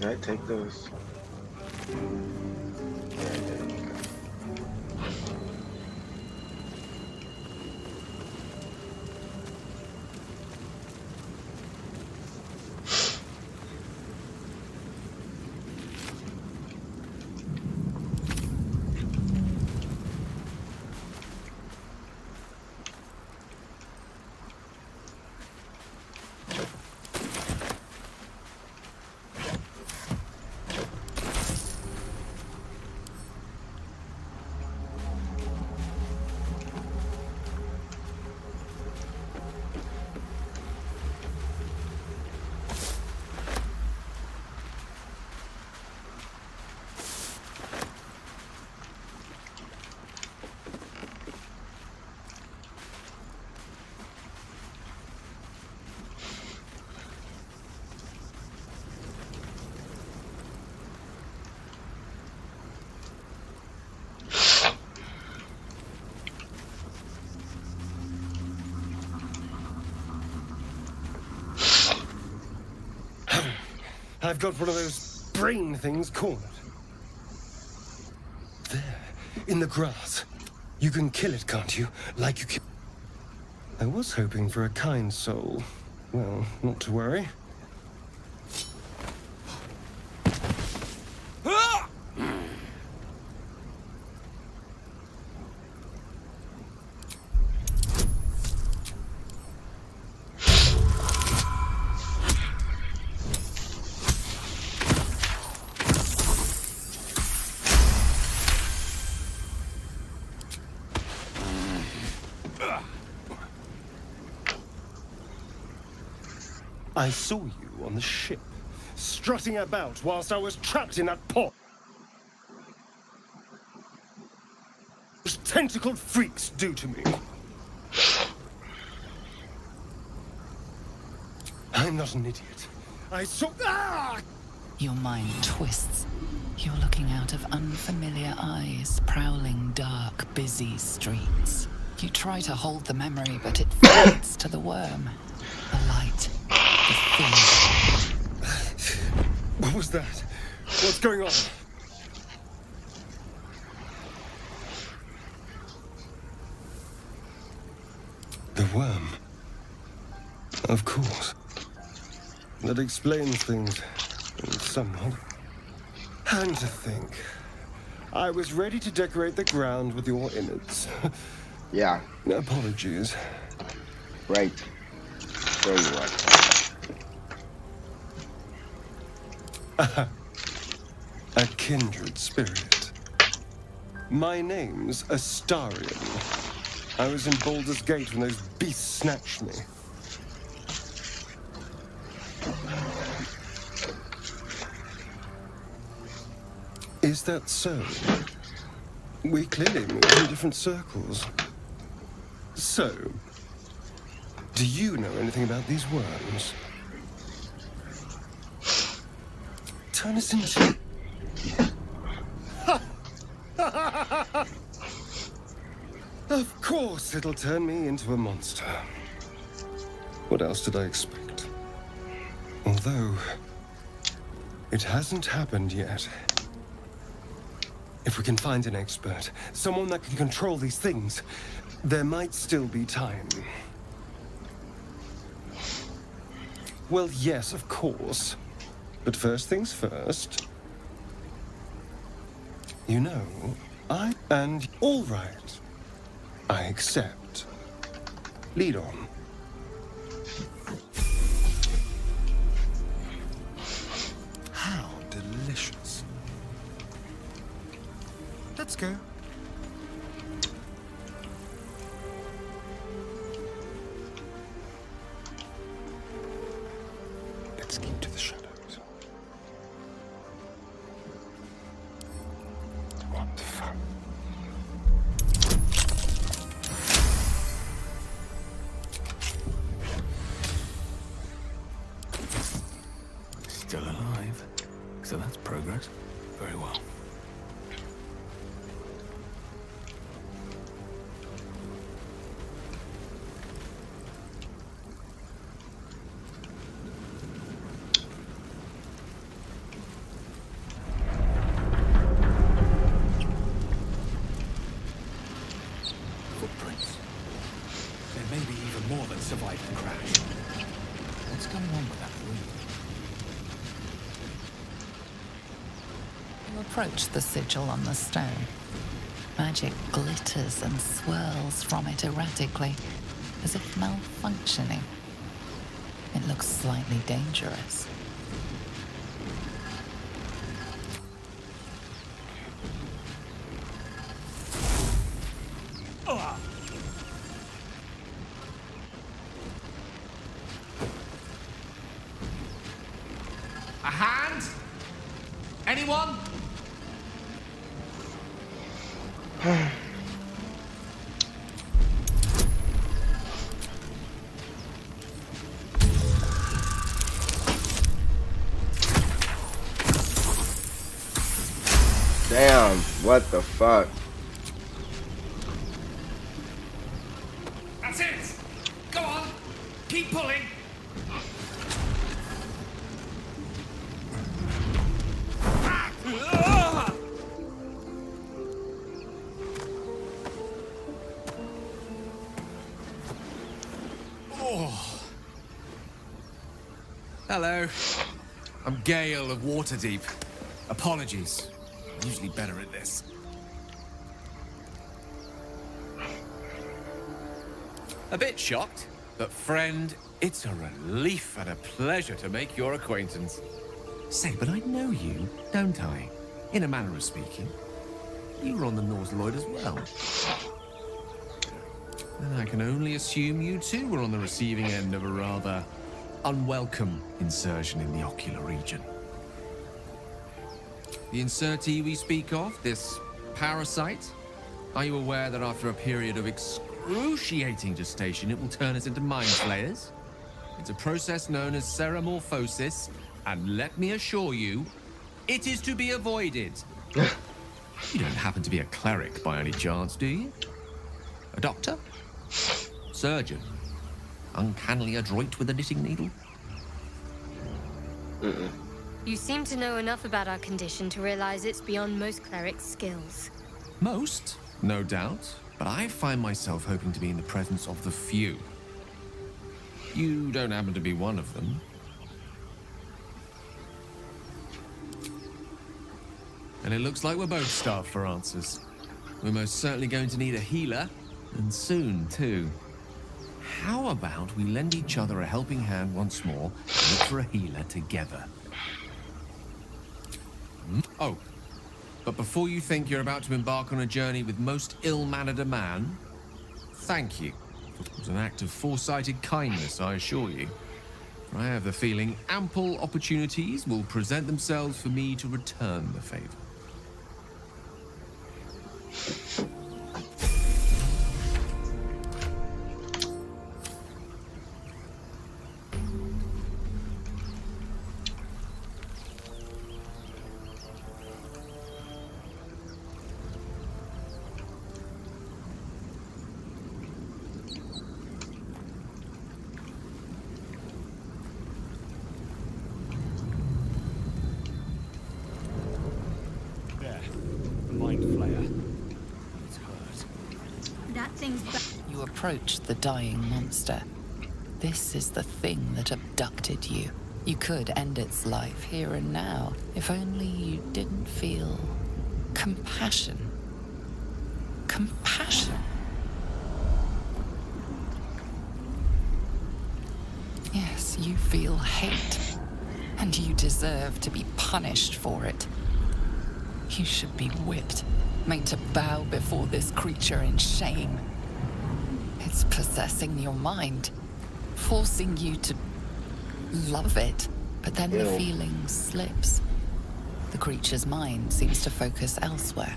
Alright, take those. Yeah, there you go. I've got one of those brain things cornered. There, in the grass. You can kill it, can't you? Like you kill... I was hoping for a kind soul. Well, not to worry. I saw you on the ship, strutting about whilst I was trapped in that pod. Those tentacled freaks do to me. I'm not an idiot. I saw... Ah! Your mind twists. You're looking out of unfamiliar eyes, prowling dark, busy streets. You try to hold the memory, but it fades to the worm. The light. The fear. What was that? What's going on? The worm. Of course. That explains things somewhat. And to think, I was ready to decorate the ground with your innards. Yeah. Apologies. Right. There you are. A kindred spirit. My name's Astarion. I was in Baldur's Gate when those beasts snatched me. Is that so? We clearly move in different circles. So, do you know anything about these worms? Turn us into... Of course it'll turn me into a monster. What else did I expect? Although, it hasn't happened yet. If we can find an expert, someone that can control these things, there might still be time. Well, yes, of course. But first things first. You know, all right. I accept. Lead on. How delicious. Let's go. Let's keep to the shadows. What fun. Still alive. So that's progress. Very well. going on with that room? You approach the sigil on the stone. Magic glitters and swirls from it erratically, as if malfunctioning. It looks slightly dangerous. A hand? Anyone? Damn, what the fuck? That's it! Go on! Keep pulling! Oh. Hello. I'm Gale of Waterdeep. Apologies. I'm usually better at this. A bit shocked, but friend, it's a relief and a pleasure to make your acquaintance. Say, but I know you, don't I? In a manner of speaking. You were on the North Lloyd as well. And I can only assume you too were on the receiving end of a rather unwelcome insertion in the ocular region. The insertee we speak of, this parasite, are you aware that after a period of excruciating gestation, it will turn us into mind flayers? It's a process known as ceramorphosis, and let me assure you, it is to be avoided. You don't happen to be a cleric by any chance, do you? A doctor? Surgeon? Uncannily adroit with a knitting needle? You seem to know enough about our condition to realize it's beyond most clerics' skills. Most, no doubt, but I find myself hoping to be in the presence of the few. You don't happen to be one of them. And it looks like we're both starved for answers. We're most certainly going to need a healer, and soon, too. How about we lend each other a helping hand once more and look for a healer together? Oh, but before you think you're about to embark on a journey with most ill-mannered a man, thank you. It was an act of foresighted kindness, I assure you. I have the feeling ample opportunities will present themselves for me to return the favor. You approach the dying monster. This is the thing that abducted you. You could end its life here and now, if only you didn't feel compassion. Compassion. Yes, you feel hate, and you deserve to be punished for it. You should be whipped, made to bow before this creature in shame. It's possessing your mind, forcing you to love it, but then the feeling slips. The creature's mind seems to focus elsewhere.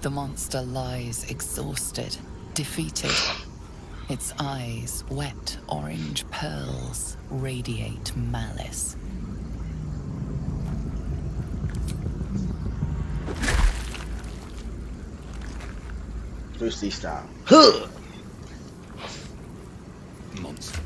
The monster lies exhausted, defeated. Its eyes, wet orange pearls, radiate malice. Lucy style. Monster.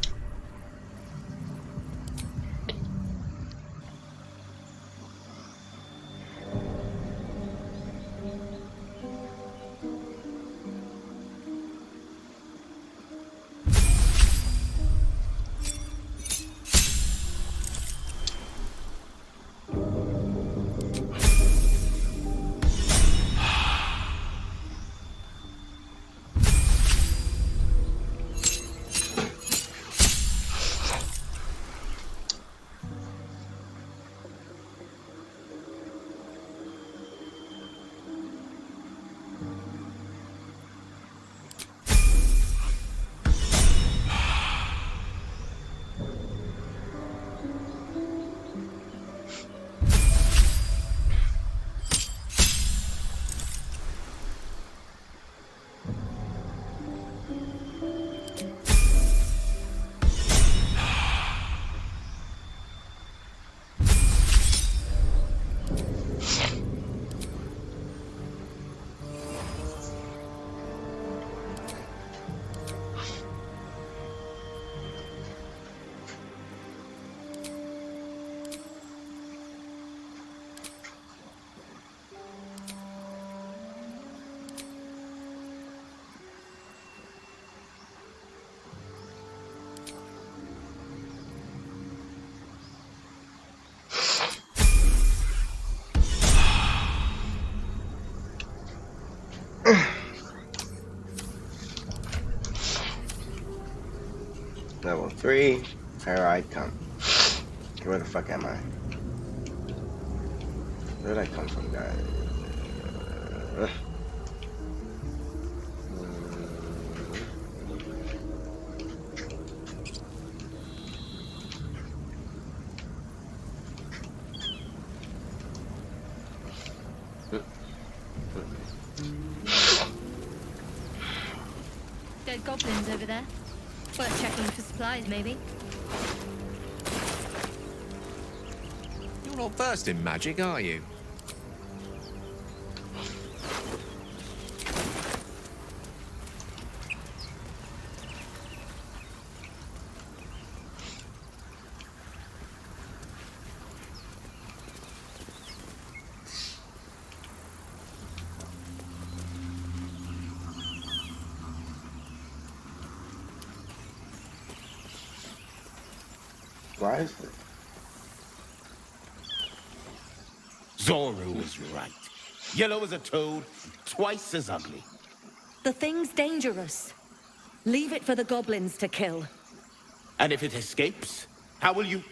3. Here I come. Where the fuck am I? Where did I come from, guys? Dead goblins over there. Worth checking for supplies, maybe. You're not versed in magic, are you? Why is it? Zoru was right. Yellow as a toad, twice as ugly. The thing's dangerous. Leave it for the goblins to kill. And if it escapes, how will you...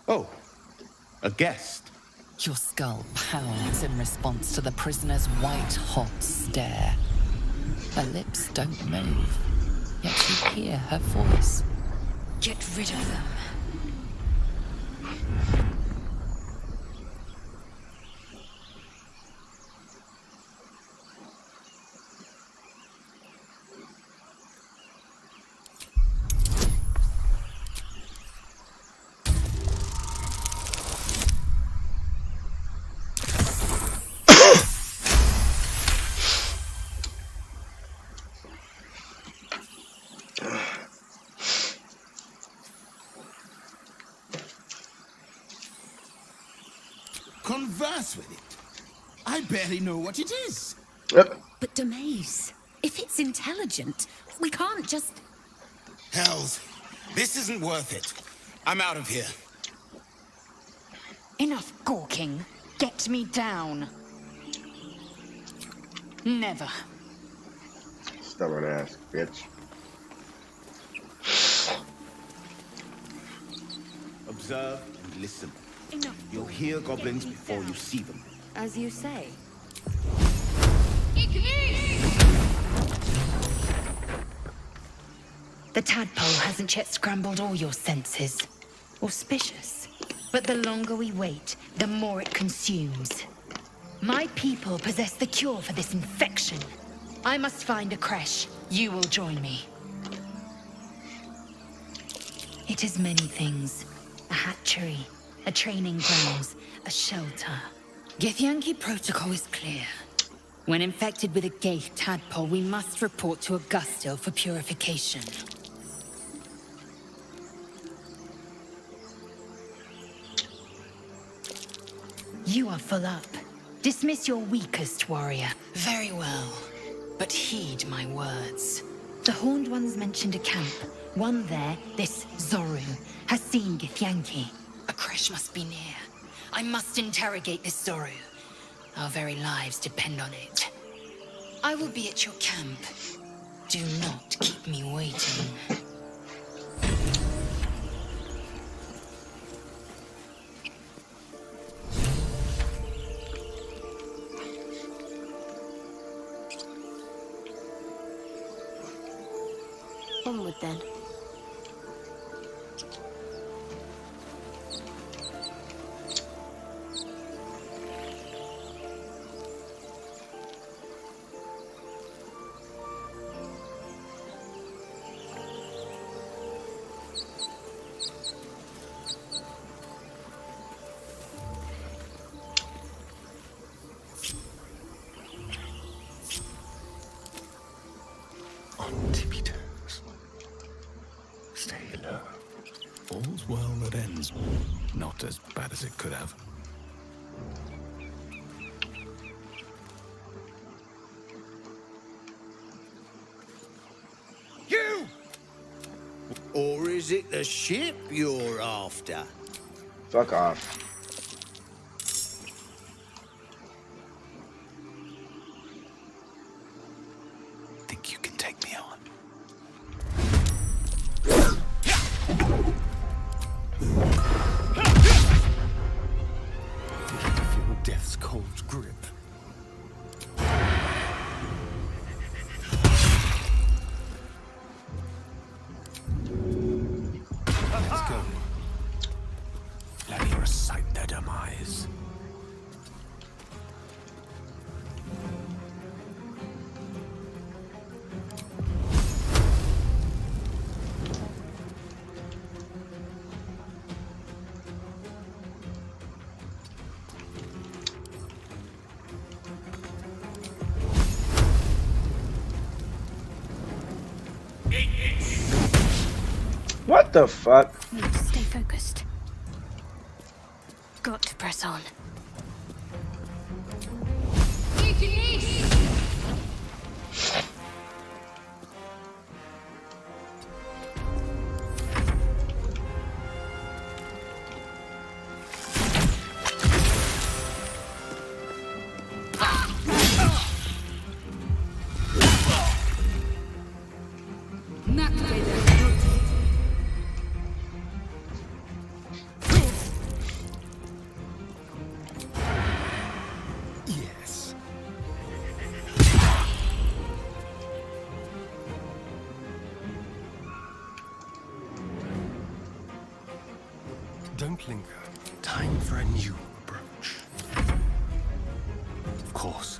Oh, a guest. Your skull pounds in response to the prisoner's white-hot stare. Her lips don't move, yet you hear her voice. Get rid of them. Converse with it. I barely know what it is. Yep. But Demaze, if it's intelligent, we can't just... Hells, this isn't worth it. I'm out of here. Enough gawking. Get me down. Never. Stubborn ass bitch. Observe and listen. Enough. You'll hear goblins before you see them. As you say. The tadpole hasn't yet scrambled all your senses. Auspicious. But the longer we wait, the more it consumes. My people possess the cure for this infection. I must find a creche. You will join me. It is many things. A hatchery, a training grounds, a shelter. Githyanki protocol is clear. When infected with a Gaith tadpole, we must report to Augustil for purification. You are full up. Dismiss your weakest warrior. Very well, but heed my words. The Horned Ones mentioned a camp. One there, this Zoru, has seen Githyanki. A creche must be near. I must interrogate this Zoru. Our very lives depend on it. I will be at your camp. Do not keep me waiting. Onward then. On tippy toes. Stay low. All's well that ends. Not as bad as it could have. You! Or is it the ship you're after? Fuck off. Think you can take me on? damn eyes. What the fuck? Need to stay focused. Got to press on. Yes. Don't linger. Time for a new approach. Of course.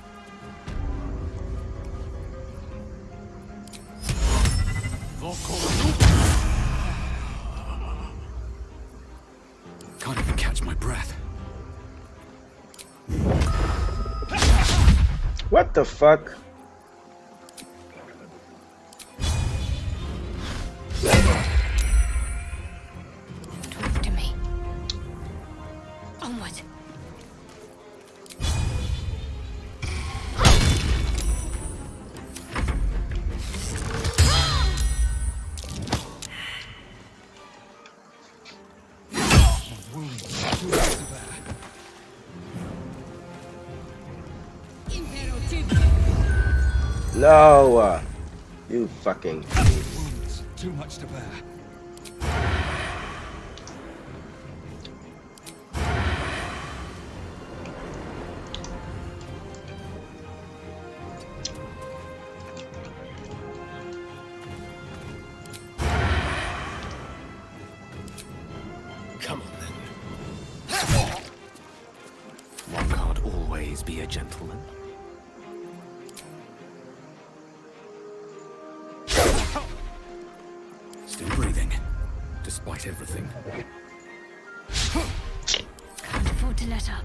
Can't even catch my breath. What the fuck? Talk to me. Onward. No! You fucking... Wounds, too much to bear. Come on then. One can't always be a gentleman. Still breathing, despite everything. Can't afford to let up.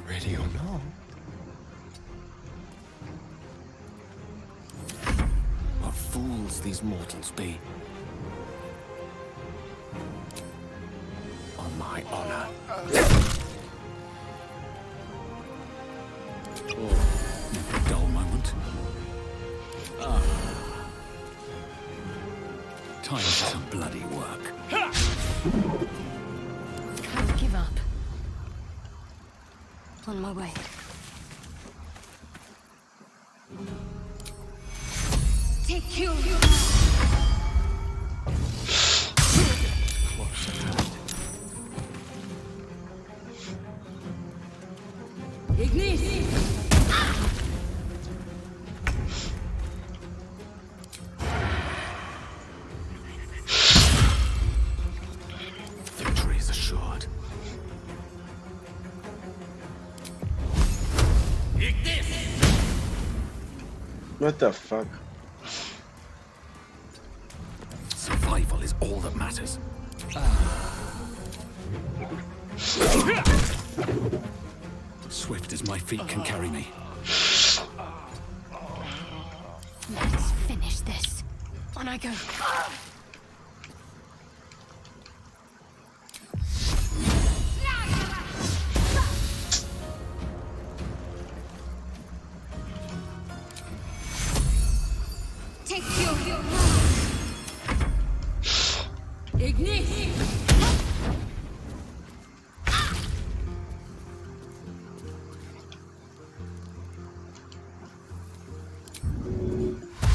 Ready or not? What fools these mortals be. On my honor. Never a dull moment. Time for some bloody work. Can't give up. On my way. Take you. Ignis. Victory is assured. What the fuck? Survival is all that matters. Swift as my feet can carry me. Let's finish this. On I go.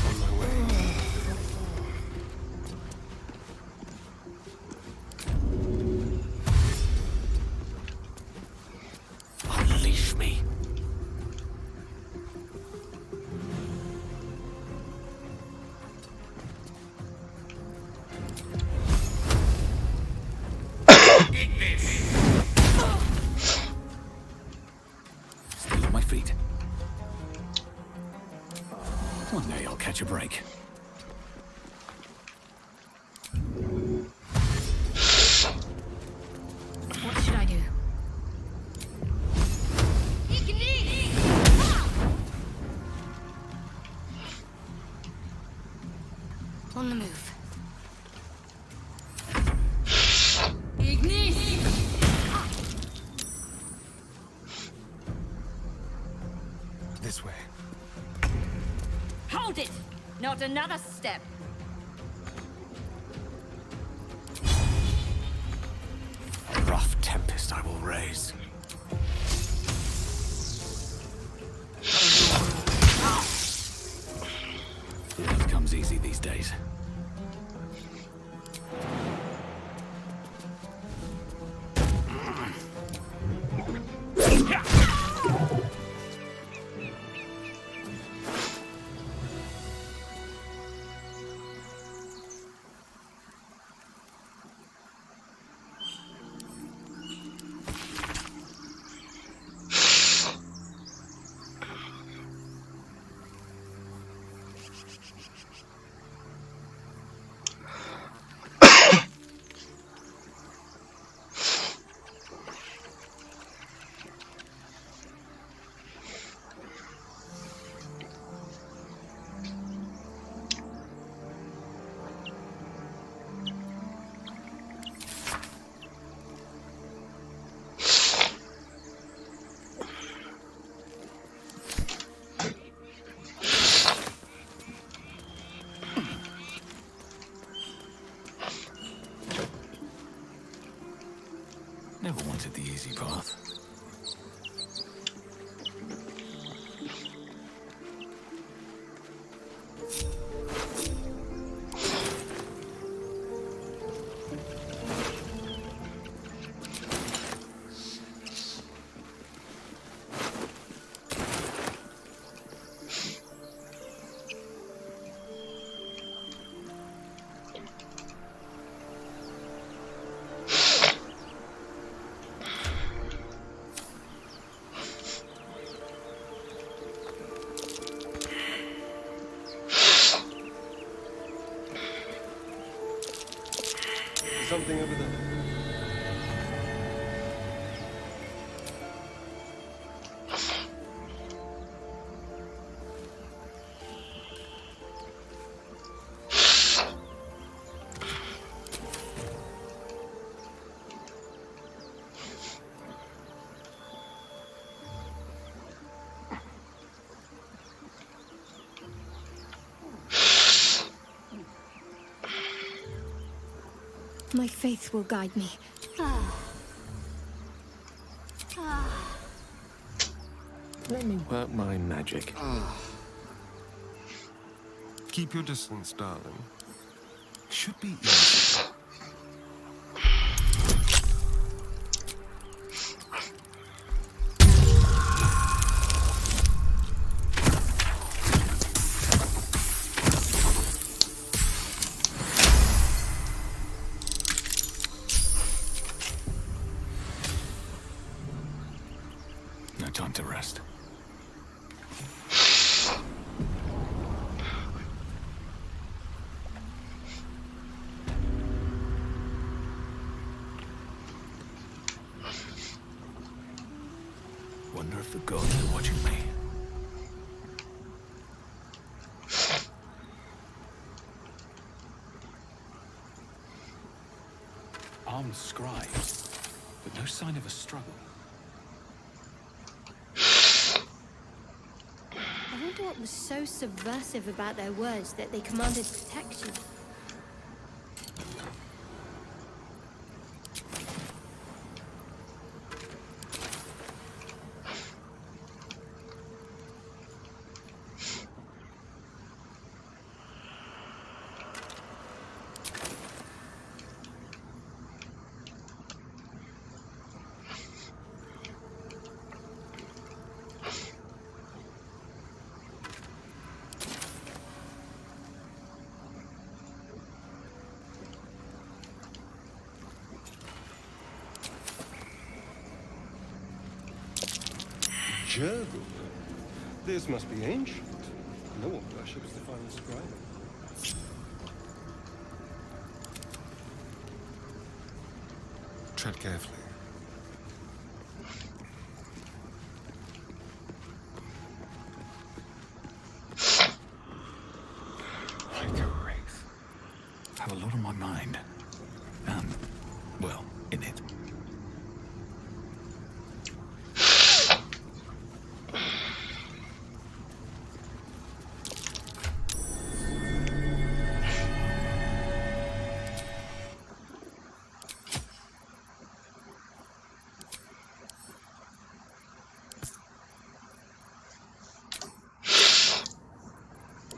On my way. Unleash me. Still on my feet. One day I'll catch a break. What should I do? On the move. This way. Hold it! Not another step. A rough tempest I will raise. Blood comes easy these days. Never wanted the easy path. Something over there. My faith will guide me. Let me work my magic. Keep your distance, darling. Should be easy. No time to rest. Wonder if the gods are watching me. Armed scribes, but no sign of a struggle. I wonder what was so subversive about their words that they commanded protection. Jurgle? This must be ancient. No one worships the final scribe. Tread carefully. Like a wraith. I have a lot on my mind. And, well, in it.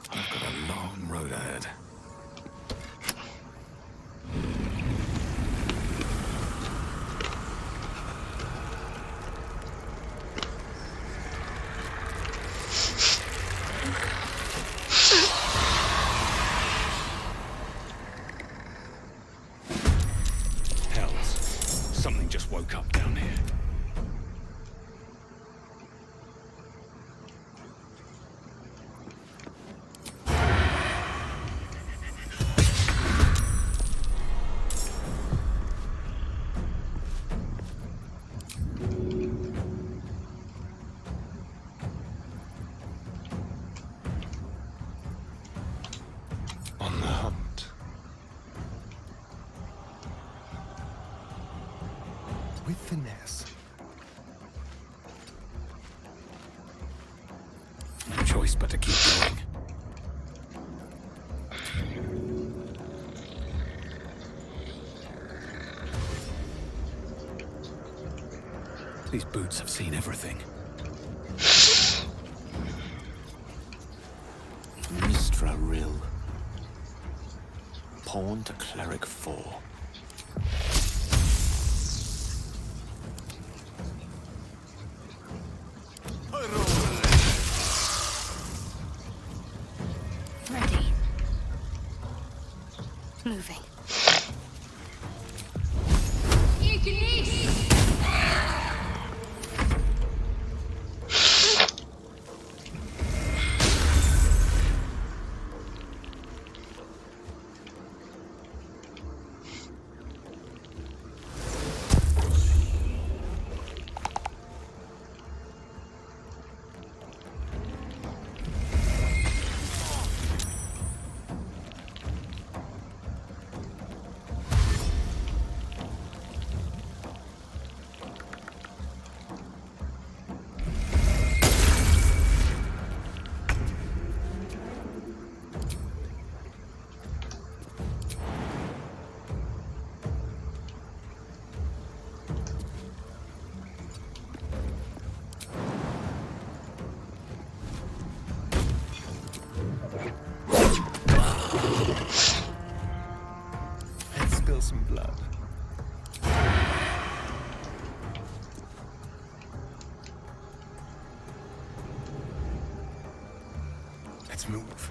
I've got a long road ahead. Hells. Something just woke up down here. On the hunt. With finesse. No choice but to keep going. These boots have seen everything. Mistra Rill. Pawn to Cleric 4. Ready. Moving. Let's spill some blood. Let's move.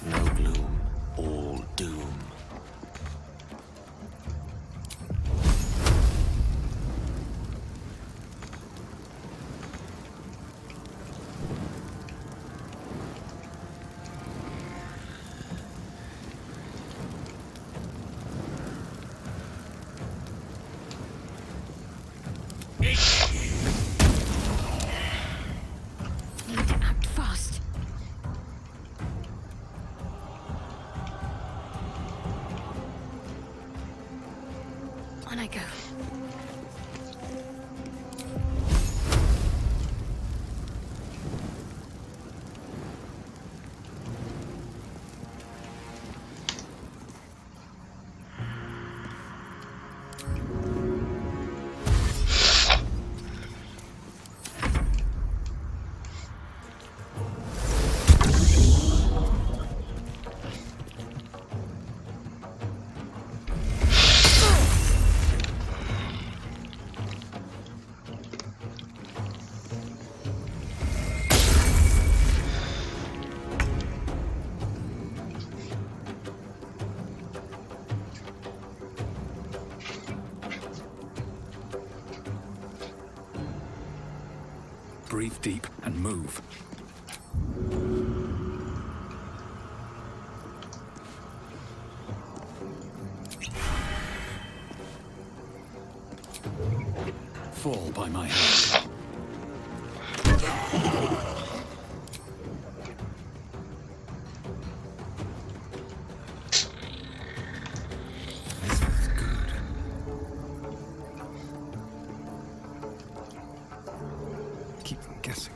No gloom, all doom. Need to act fast. On I go. Breathe deep and move. Fall by my hand. This feels good. Keep them guessing.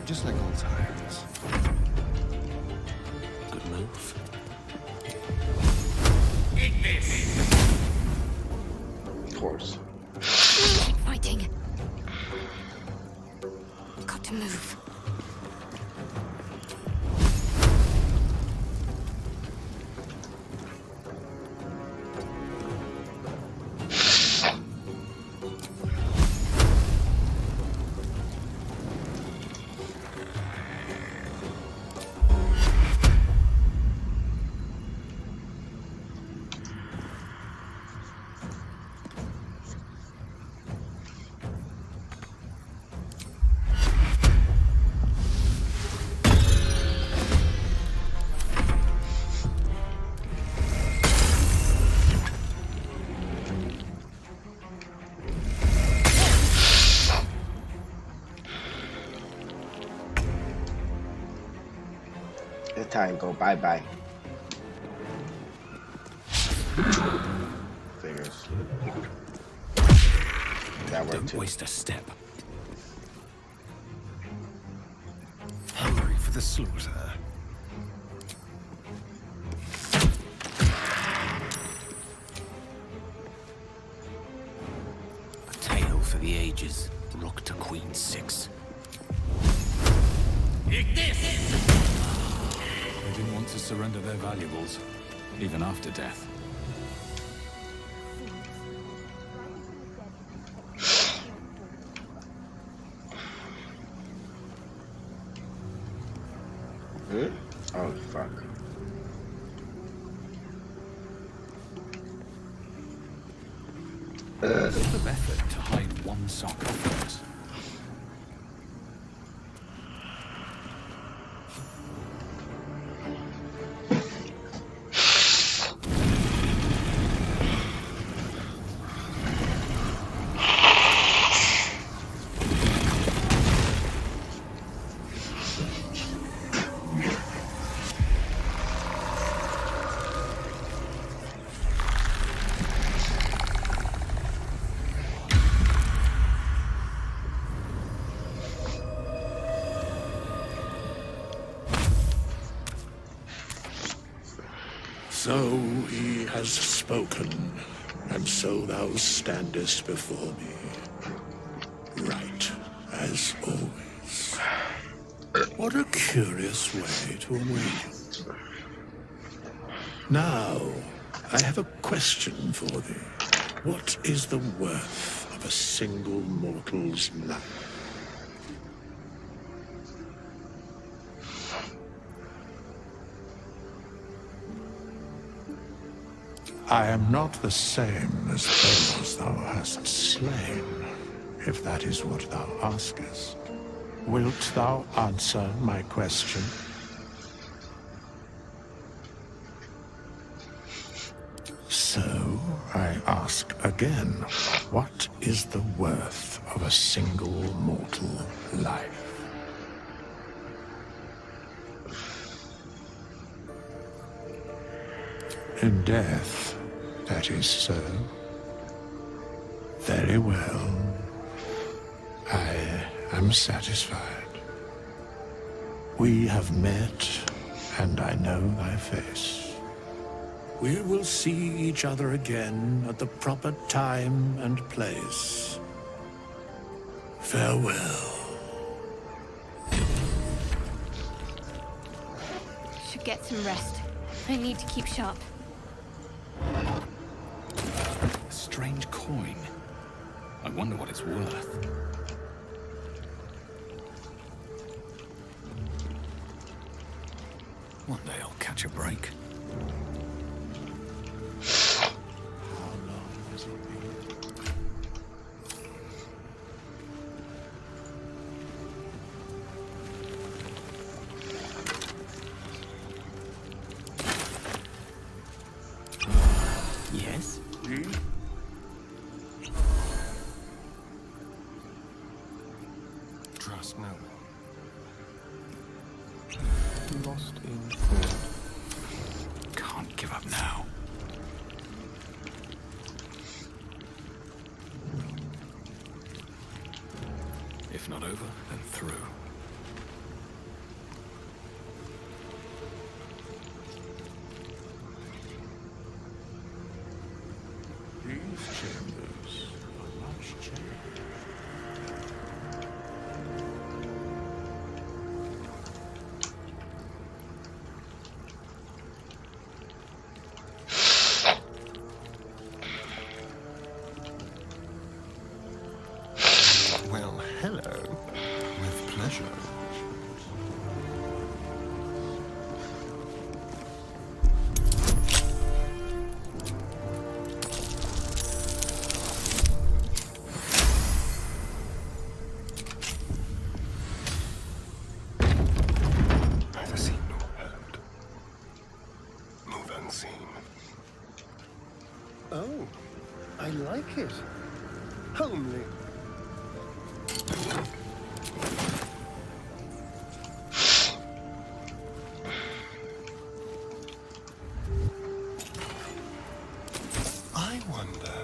Just like old times. Good move. Of course. Keep fighting. Got to move. The time go bye-bye. Figures. That worked Don't too. waste a step. Hungry for the slaughter. A tale for the ages. Rook to Queen 6. They didn't want to surrender their valuables, even after death. Oh, fuck. A lot of effort to hide one sarcophagus. So he has spoken, and so thou standest before me. Right, as always. What a curious way to awaken. Now, I have a question for thee. What is the worth of a single mortal's life? I am not the same as those thou hast slain, if that is what thou askest. Wilt thou answer my question? So, I ask again, what is the worth of a single mortal life? In death, that is so. Very well. I am satisfied. We have met, and I know thy face. We will see each other again at the proper time and place. Farewell. Should get some rest. I need to keep sharp. A strange coin. I wonder what it's worth. One day I'll catch a break. How long has it been? Yes? Trust no one. Lost in thought. Can't give up now. If not over, then through. These chambers are much changed. Well, hello. With pleasure. Neither seen nor heard. Move unseen. Oh, I like it. Homely. I wonder.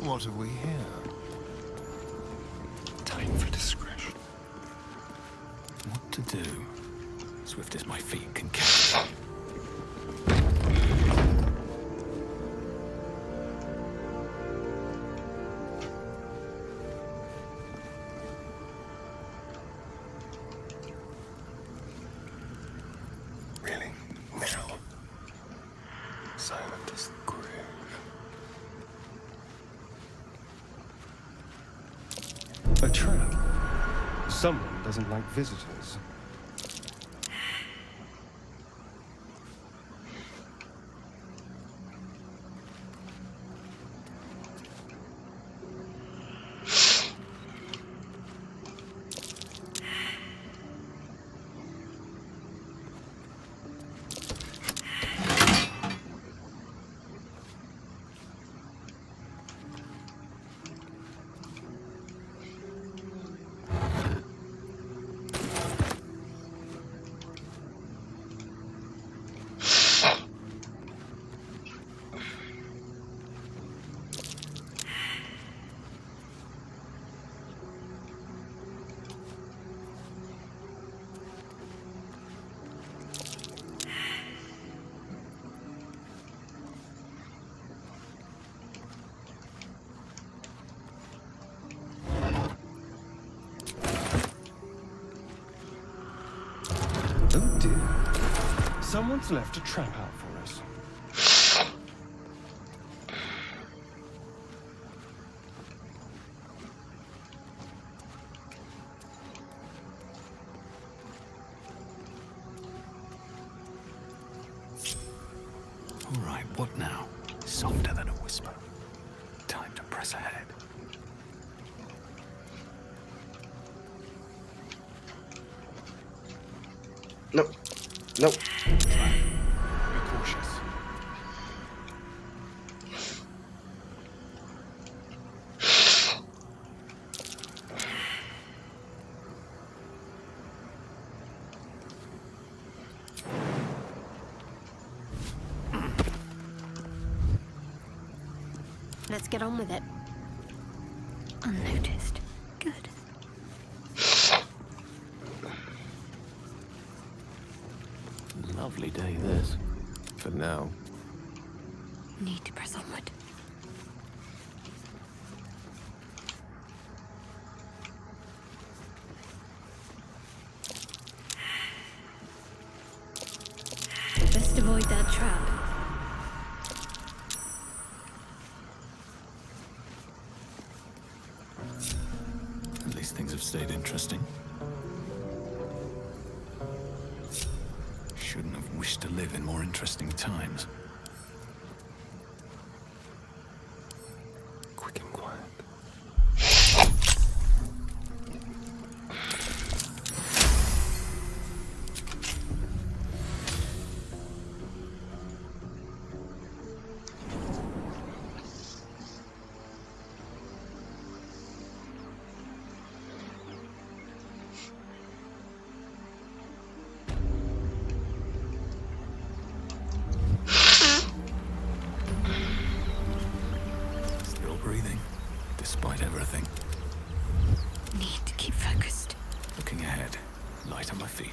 What have we here? Time for discretion. What to do? Swift as my feet can carry. Really? Now? Silent as the grave. A trap. Someone doesn't like visitors. Oh dear. Someone's left a trap out for us. All right, what now? Softer than a whisper. Time to press ahead. Nope. Nope. Be cautious. Let's get on with it. Unnoticed. Good. Lovely day, this. For now. Need to press onward. Best avoid that trap. wish to live in more interesting times. Quick and quiet. Still breathing, despite everything. Need to keep focused. Looking ahead, light on my feet.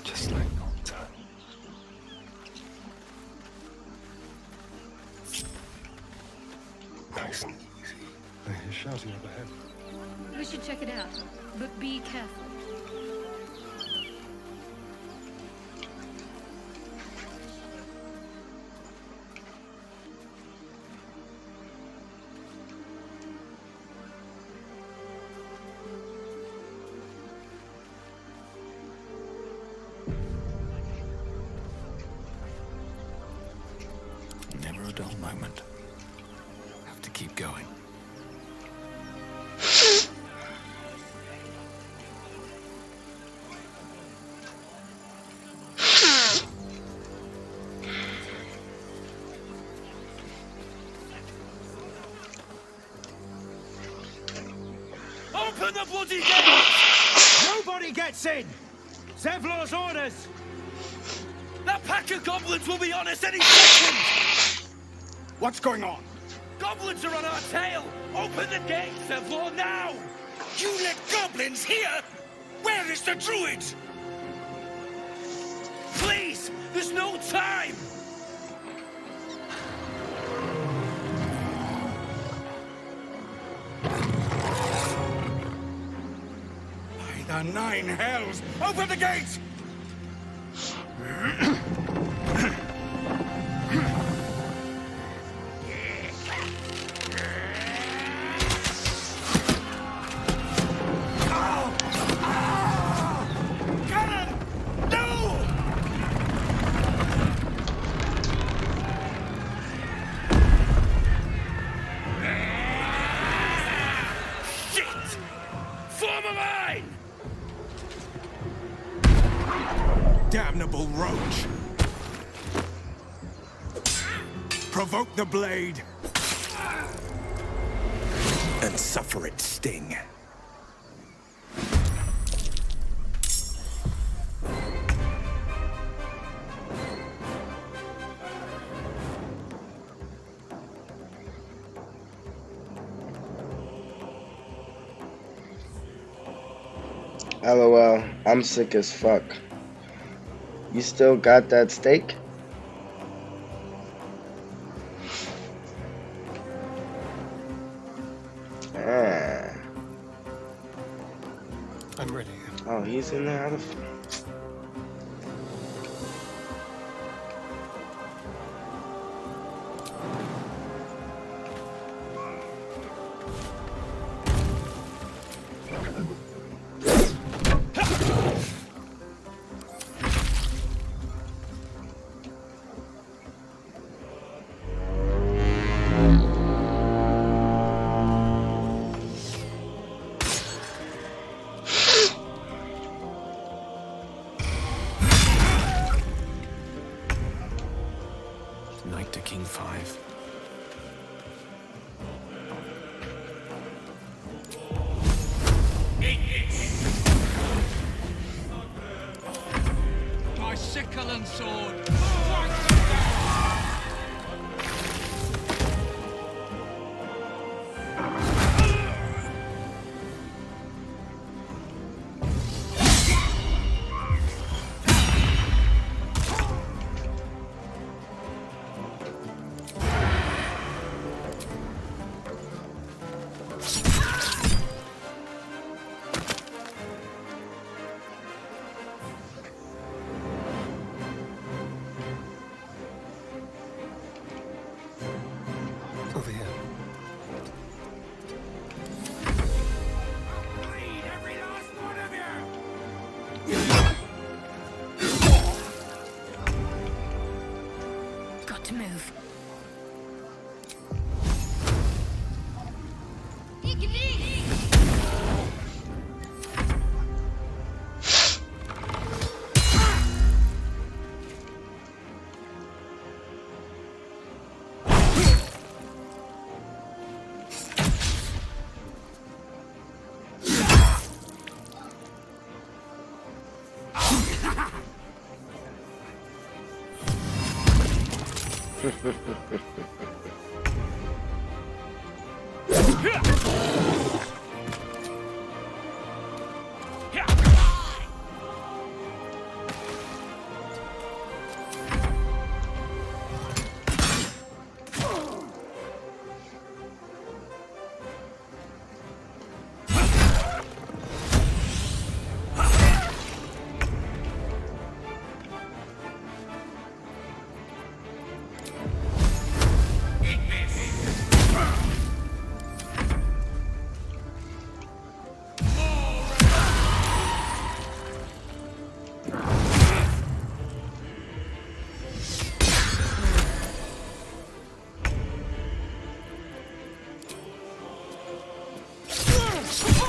Just like old times. Nice and easy. I hear shouting up ahead. We should check it out, but be careful. Never a dull moment. Have to keep going. Open the bloody gates! Nobody gets in! Zevlor's orders! That pack of goblins will be on us any second! What's going on? Goblins are on our tail! Open the gates, Zevlor, now! You let goblins here? Where is the druid? Please! There's no time! By the 9 hells! Open the gates! Cannon! No! Shit! Form a line! Damnable roach! Provoke the blade! And suffer its sting. LOL, I'm sick as fuck. You still got that steak? Ah. I'm ready. Oh, he's in there. How the Knight to King 5. My sickle and sword. Over here. Bleed every last one of you! Got to move.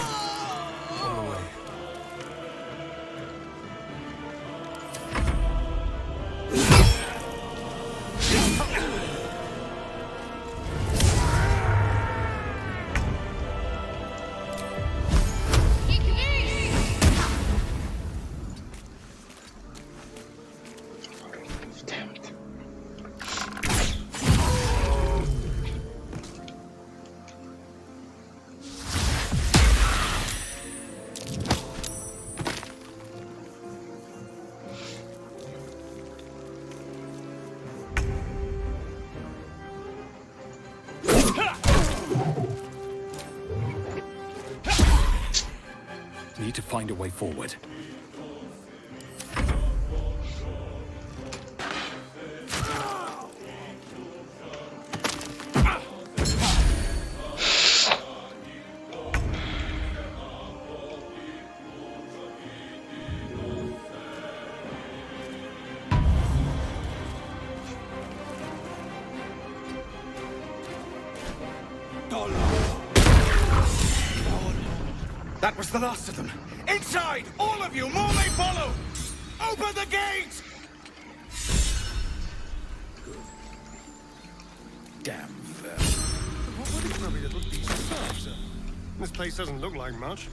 On the way. damn it. Need to find a way forward. That was the last of them. Inside! All of you! More may follow! Open the gate! Damn them. What a grubby little piece of stuff, sir. This place doesn't look like much.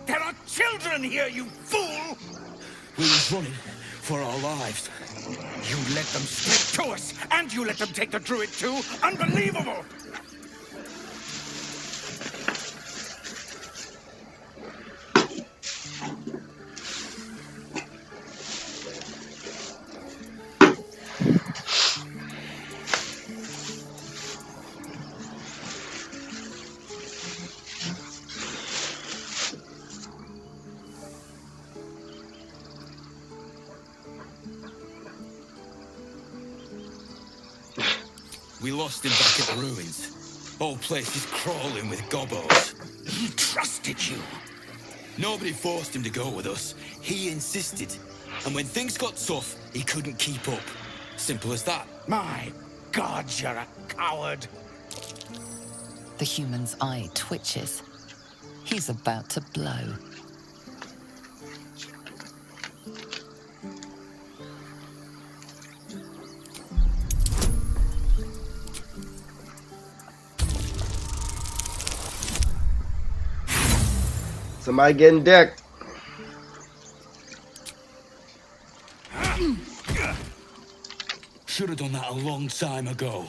There are children here, you fool! We was running for our lives. You let them slip to us, and you let them take the druid too? Unbelievable! We lost him back at the ruins. Whole place is crawling with gobos. He trusted you. Nobody forced him to go with us. He insisted. And when things got tough, he couldn't keep up. Simple as that. My God, you're a coward. The human's eye twitches. He's about to blow. Somebody getting decked. Should have done that a long time ago.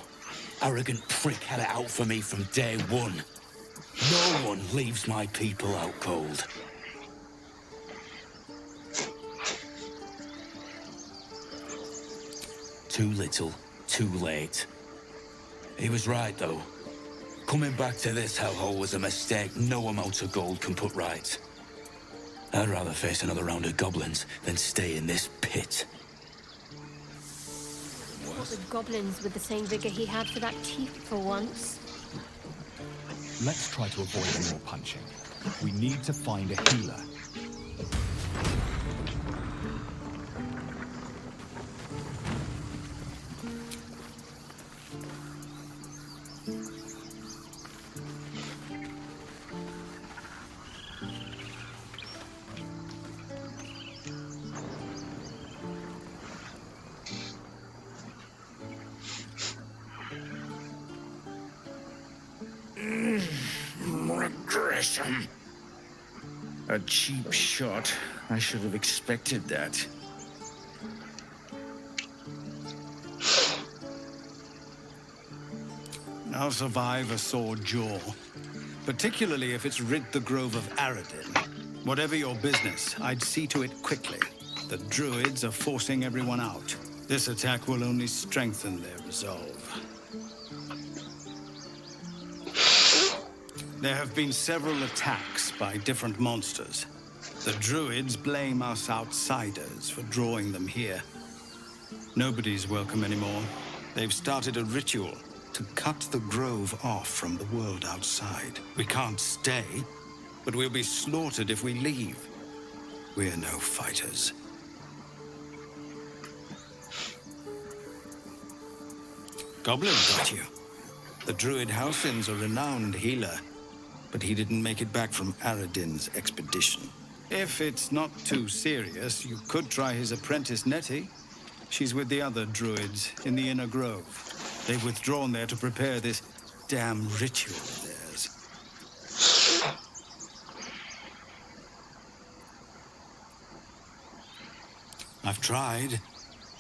Arrogant prick had it out for me from day one. No one leaves my people out cold. Too little, too late. He was right, though. Coming back to this hellhole was a mistake no amount of gold can put right. I'd rather face another round of goblins than stay in this pit. Not the goblins with the same vigor he had for that chief for once. Let's try to avoid any more punching. We need to find a healer. Regression. A cheap shot. I should have expected that. I'll survive a sore jaw, particularly if it's rid the grove of Aradin. Whatever your business, I'd see to it quickly. The druids are forcing everyone out. This attack will only strengthen their resolve. There have been several attacks by different monsters. The druids blame us outsiders for drawing them here. Nobody's welcome anymore. They've started a ritual to cut the grove off from the world outside. We can't stay, but we'll be slaughtered if we leave. We're no fighters. Goblin got you. The druid Halsin's a renowned healer, but he didn't make it back from Aradin's expedition. If it's not too serious, you could try his apprentice Nettie. She's with the other druids in the inner grove. They've withdrawn there to prepare this damn ritual of theirs. I've tried.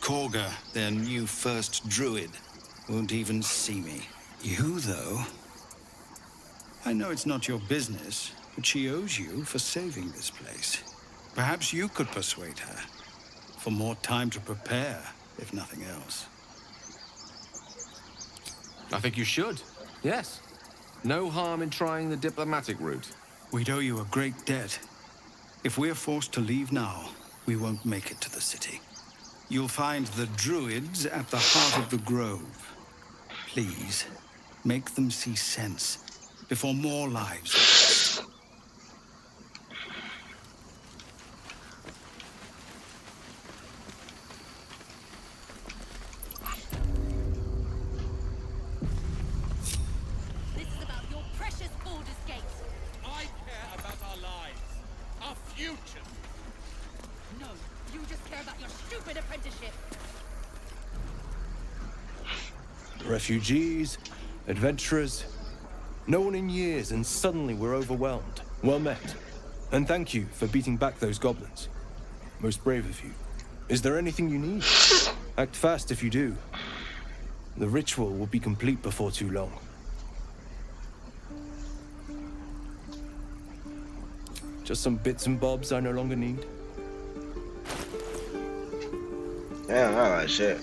Korga, their new first druid, won't even see me. You, though? I know it's not your business, but she owes you for saving this place. Perhaps you could persuade her. For more time to prepare, if nothing else. I think you should. Yes. No harm in trying the diplomatic route. We'd owe you a great debt. If we're forced to leave now, we won't make it to the city. You'll find the druids at the heart of the grove. Please, make them see sense before more lives are lost. future. No, you just care about your stupid apprenticeship. Refugees, adventurers, no one in years, and suddenly we're overwhelmed. Well met. And thank you for beating back those goblins. Most brave of you. Is there anything you need? Act fast if you do. The ritual will be complete before too long. Just some bits and bobs I no longer need. Damn, I like shit.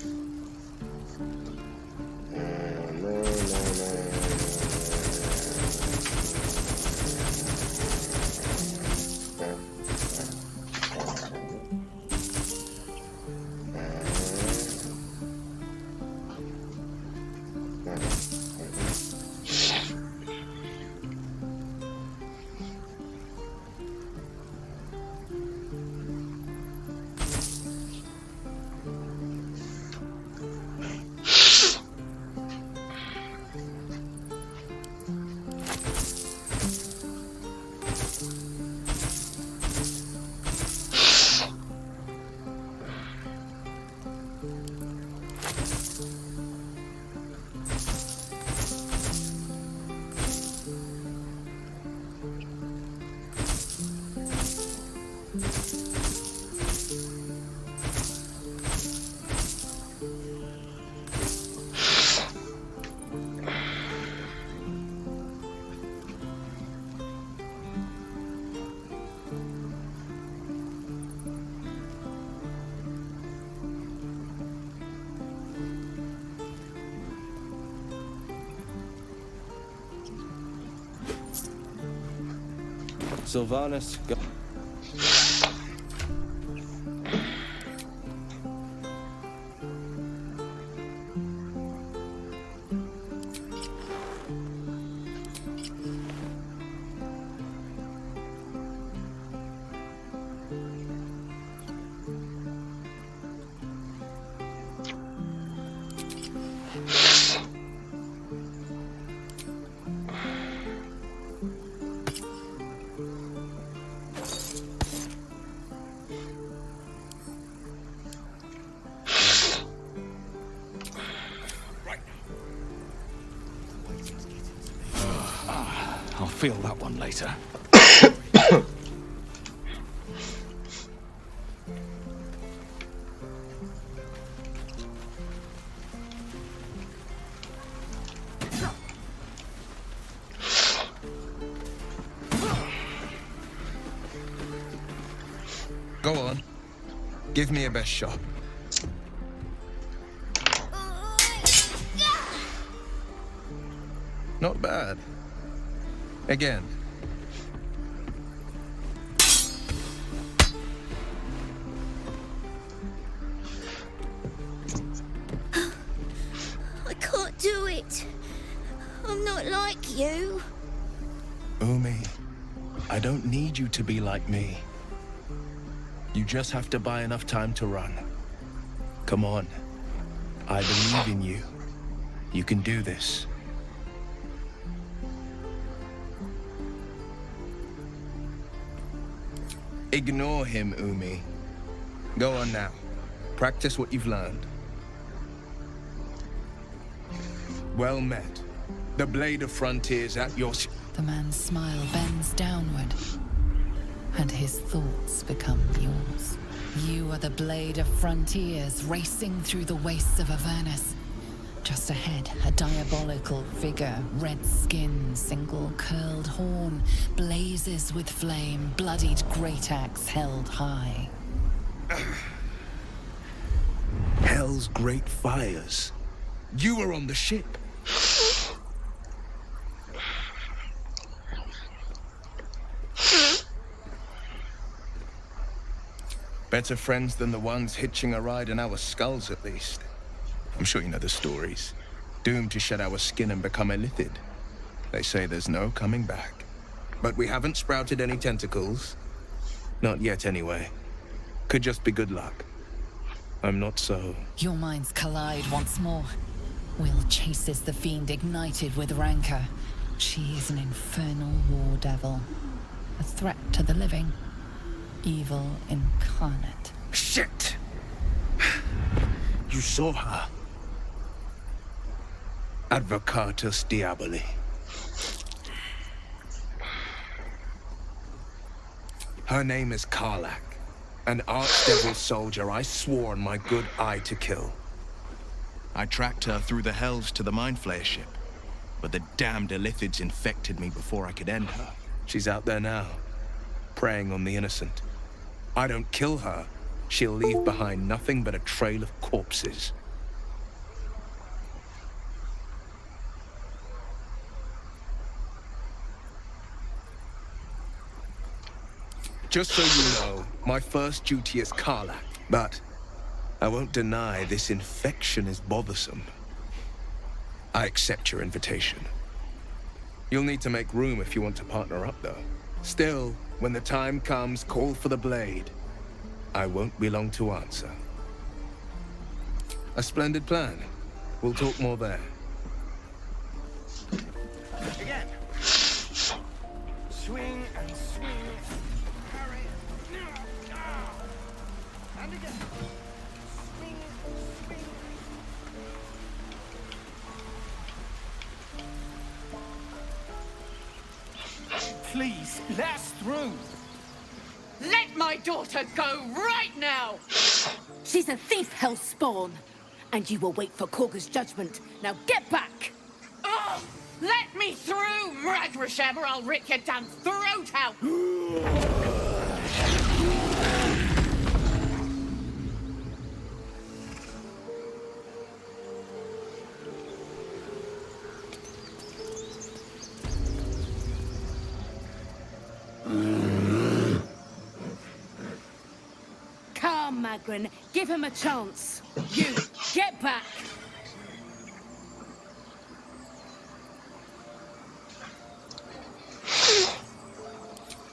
Sylvanus, go. I'll feel that one later. Go on. Give me your best shot. Not bad. Again. I can't do it. I'm not like you. Umi, I don't need you to be like me. You just have to buy enough time to run. Come on. I believe in you. You can do this. Ignore him, Umi. Go on now. Practice what you've learned. Well met. The blade of frontiers at your... The man's smile bends downward, and his thoughts become yours. You are the blade of frontiers racing through the wastes of Avernus. Just ahead, a diabolical figure, red skin, single curled horn, blazes with flame, bloodied great axe held high. Hell's great fires. You were on the ship. Better friends than the ones hitching a ride in our skulls, at least. I'm sure you know the stories. Doomed to shed our skin and become illithid. They say there's no coming back. But we haven't sprouted any tentacles. Not yet, anyway. Could just be good luck. I'm not so... Your minds collide once more. Will chases the fiend ignited with rancor. She is an infernal war devil. A threat to the living. Evil incarnate. Shit! You saw her. Advocatus Diaboli. Her name is Karlach, an archdevil soldier I swore on my good eye to kill. I tracked her through the hells to the Mind Flayer ship, but the damned Illithids infected me before I could end her. She's out there now, preying on the innocent. I don't kill her, she'll leave behind nothing but a trail of corpses. Just so you know, my first duty is Karlach, but I won't deny this infection is bothersome. I accept your invitation. You'll need to make room if you want to partner up, though. Still, when the time comes, call for the blade. I won't be long to answer. A splendid plan. We'll talk more there. Again. Swing and swing. Parry. And again. Swing, swing. Please, last through. Let my daughter go right now! She's a thief, hellspawn. And you will wait for Korga's judgment. Now get back! Oh, let me through, Mragrasham, or I'll rip your damn throat out! Come, Magrin. Give him a chance. You, get back!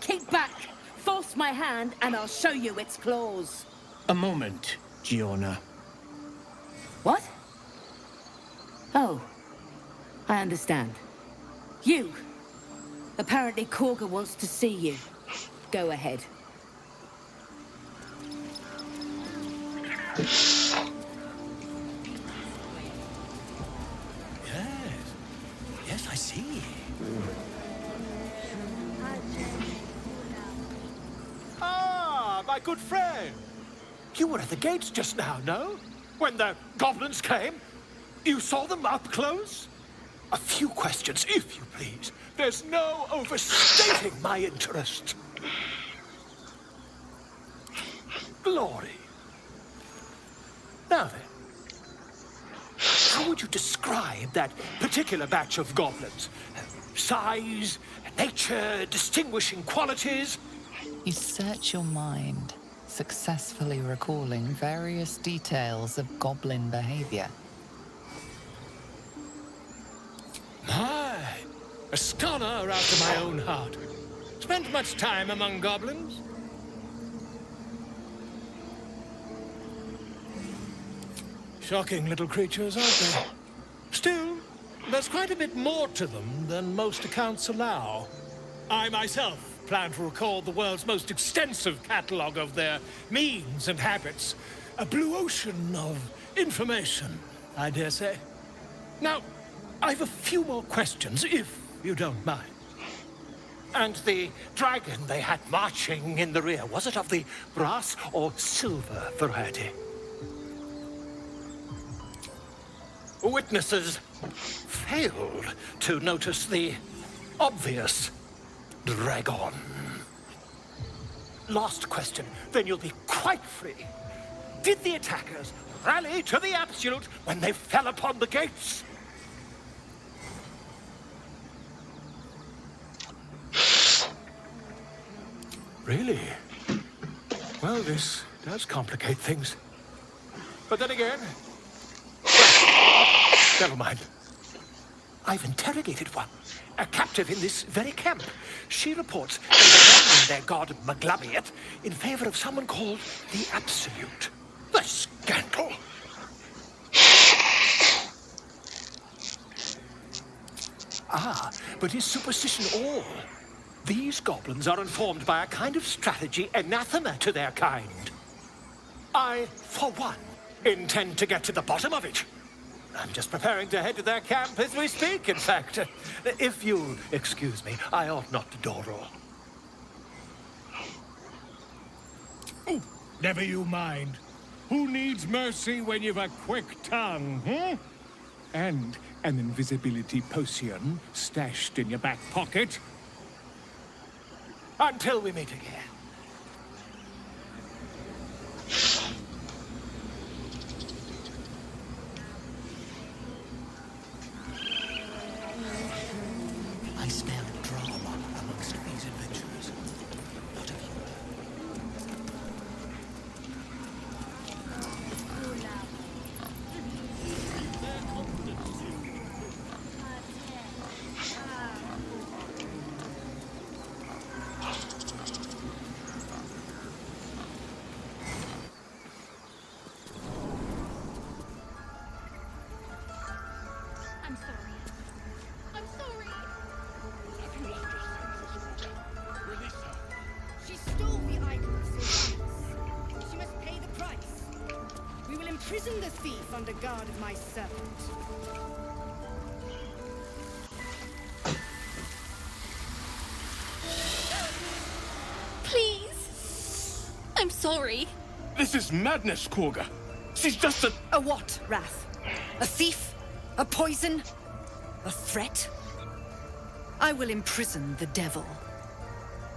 Keep back! Force my hand and I'll show you its claws. A moment, Giona. What? Oh. I understand. You! Apparently Korga wants to see you. Go ahead. Yes, I see. Ah, my good friend. You were at the gates just now, no? When the goblins came? You saw them up close? A few questions, if you please. There's no overstating my interest. Glory. Now then, how would you describe that particular batch of goblins? Size, nature, distinguishing qualities? You search your mind, successfully recalling various details of goblin behavior. My, a scholar after my own heart. Spent much time among goblins? Shocking little creatures, aren't they? Still, there's quite a bit more to them than most accounts allow. I myself plan to record the world's most extensive catalogue of their means and habits. A blue ocean of information, I dare say. Now, I've a few more questions, if you don't mind. And the dragon they had marching in the rear, was it of the brass or silver variety? Witnesses failed to notice the obvious dragon. Last question, then you'll be quite free. Did the attackers rally to the absolute when they fell upon the gates? Really? Well, this does complicate things. But then again, never mind. I've interrogated one, a captive in this very camp. She reports they abandoned their god Maglabiet in favor of someone called the Absolute. The scandal! Ah, but is superstition all? These goblins are informed by a kind of strategy anathema to their kind. I, for one, intend to get to the bottom of it. I'm just preparing to head to their camp as we speak, in fact. If you'll excuse me, I ought not to dawdle. Oh, never you mind. Who needs mercy when you've a quick tongue, hmm? And an invisibility potion stashed in your back pocket? Until we meet again. I smell drama amongst these adventurers. Not of you. I'm sorry. I'm sorry. Have you lost your senses, Walter? Release her. She stole the idol of Sylvanus. She must pay the price. We will imprison the thief under guard of my servant. Please. I'm sorry. This is madness, Korga. She's just a... A what, Wrath? A thief? A poison? A threat? I will imprison the devil.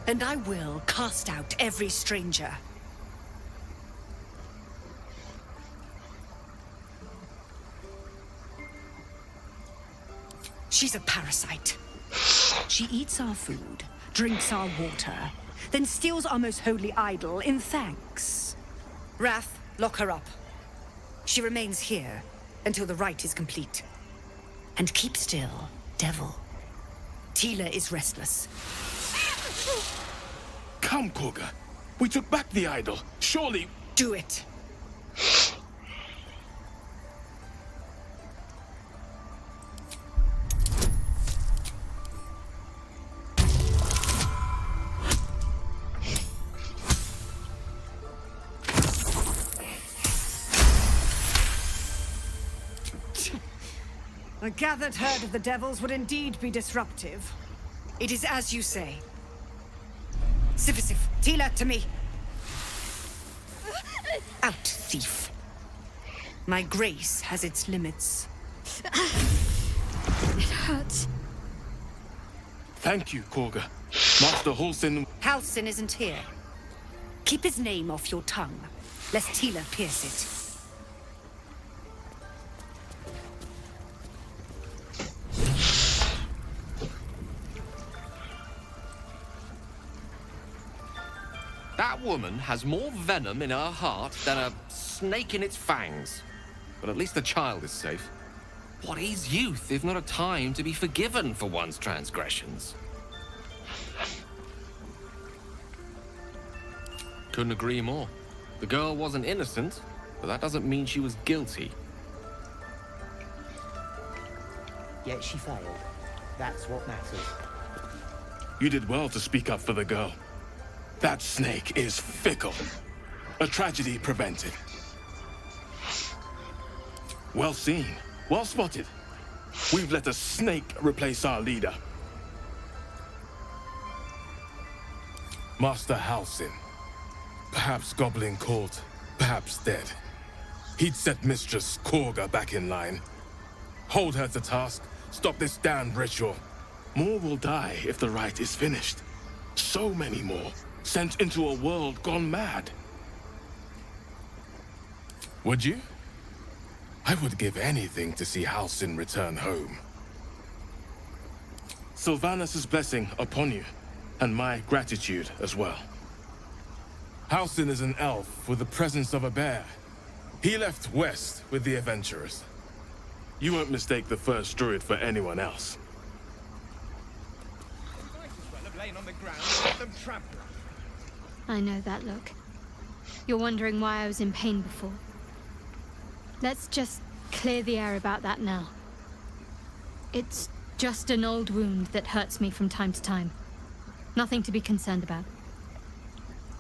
And I will cast out every stranger. She's a parasite. She eats our food, drinks our water, then steals our most holy idol in thanks. Wrath, lock her up. She remains here until the rite is complete. And keep still, devil. Tila is restless. Come, Korga. We took back the idol. Surely... Do it. A gathered herd of the devils would indeed be disruptive. It is as you say. Sifisif, Tila, to me. Out, thief. My grace has its limits. It hurts. Thank you, Korga. Master Halsin... Halsin isn't here. Keep his name off your tongue, lest Tila pierce it. That woman has more venom in her heart than a snake in its fangs. But at least the child is safe. What is youth if not a time to be forgiven for one's transgressions? Couldn't agree more. The girl wasn't innocent, but that doesn't mean she was guilty. Yet she failed. That's what matters. You did well to speak up for the girl. That snake is fickle. A tragedy prevented. Well seen. Well spotted. We've let a snake replace our leader. Master Halsin. Perhaps goblin caught, perhaps dead. He'd set Mistress Korga back in line. Hold her to task, stop this damned ritual. More will die if the rite is finished. So many more. Sent into a world gone mad. Would you? I would give anything to see Halsin return home. Sylvanus' blessing upon you, and my gratitude as well. Halsin is an elf with the presence of a bear. He left west with the adventurers. You won't mistake the first druid for anyone else. I know that look. You're wondering why I was in pain before. Let's just clear the air about that now. It's just an old wound that hurts me from time to time. Nothing to be concerned about.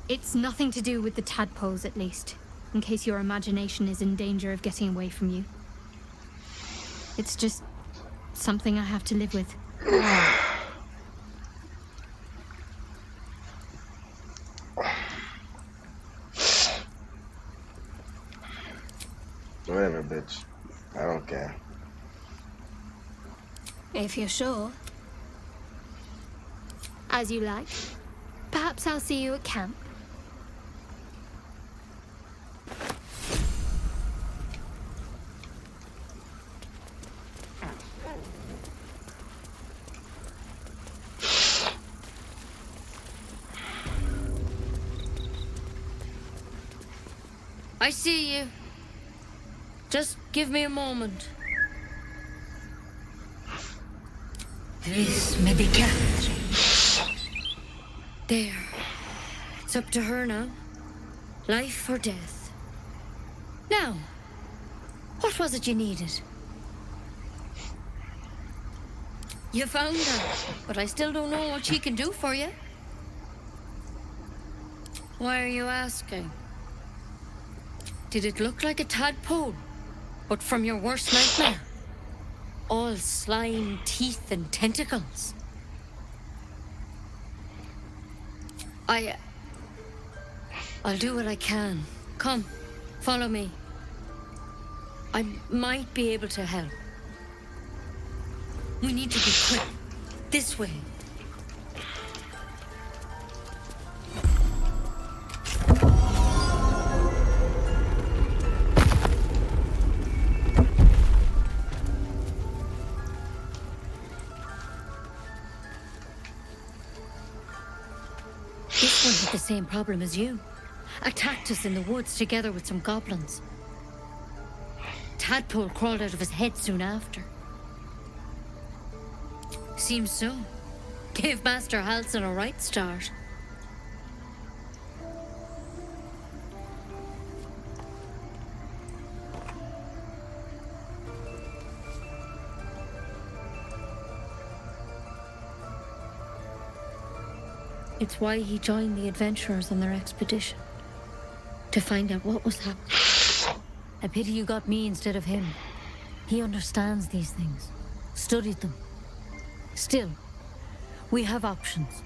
It's nothing to do with the tadpoles, at least, in case your imagination is in danger of getting away from you. It's just something I have to live with. Whatever, bitch. I don't care. If you're sure. As you like. Perhaps I'll see you at camp. I see you. Just give me a moment. This may be Catherine. There. It's up to her now. Life or death. Now, what was it you needed? You found her, but I still don't know what she can do for you. Why are you asking? Did it look like a tadpole? But from your worst nightmare? All slime, teeth, and tentacles. I'll do what I can. Come, follow me. I might be able to help. We need to be quick. This way. This one had the same problem as you. Attacked us in the woods together with some goblins. Tadpole crawled out of his head soon after. Seems so. Gave Master Halsin a right start. It's why he joined the adventurers on their expedition. To find out what was happening. A pity you got me instead of him. He understands these things. Studied them. Still, we have options.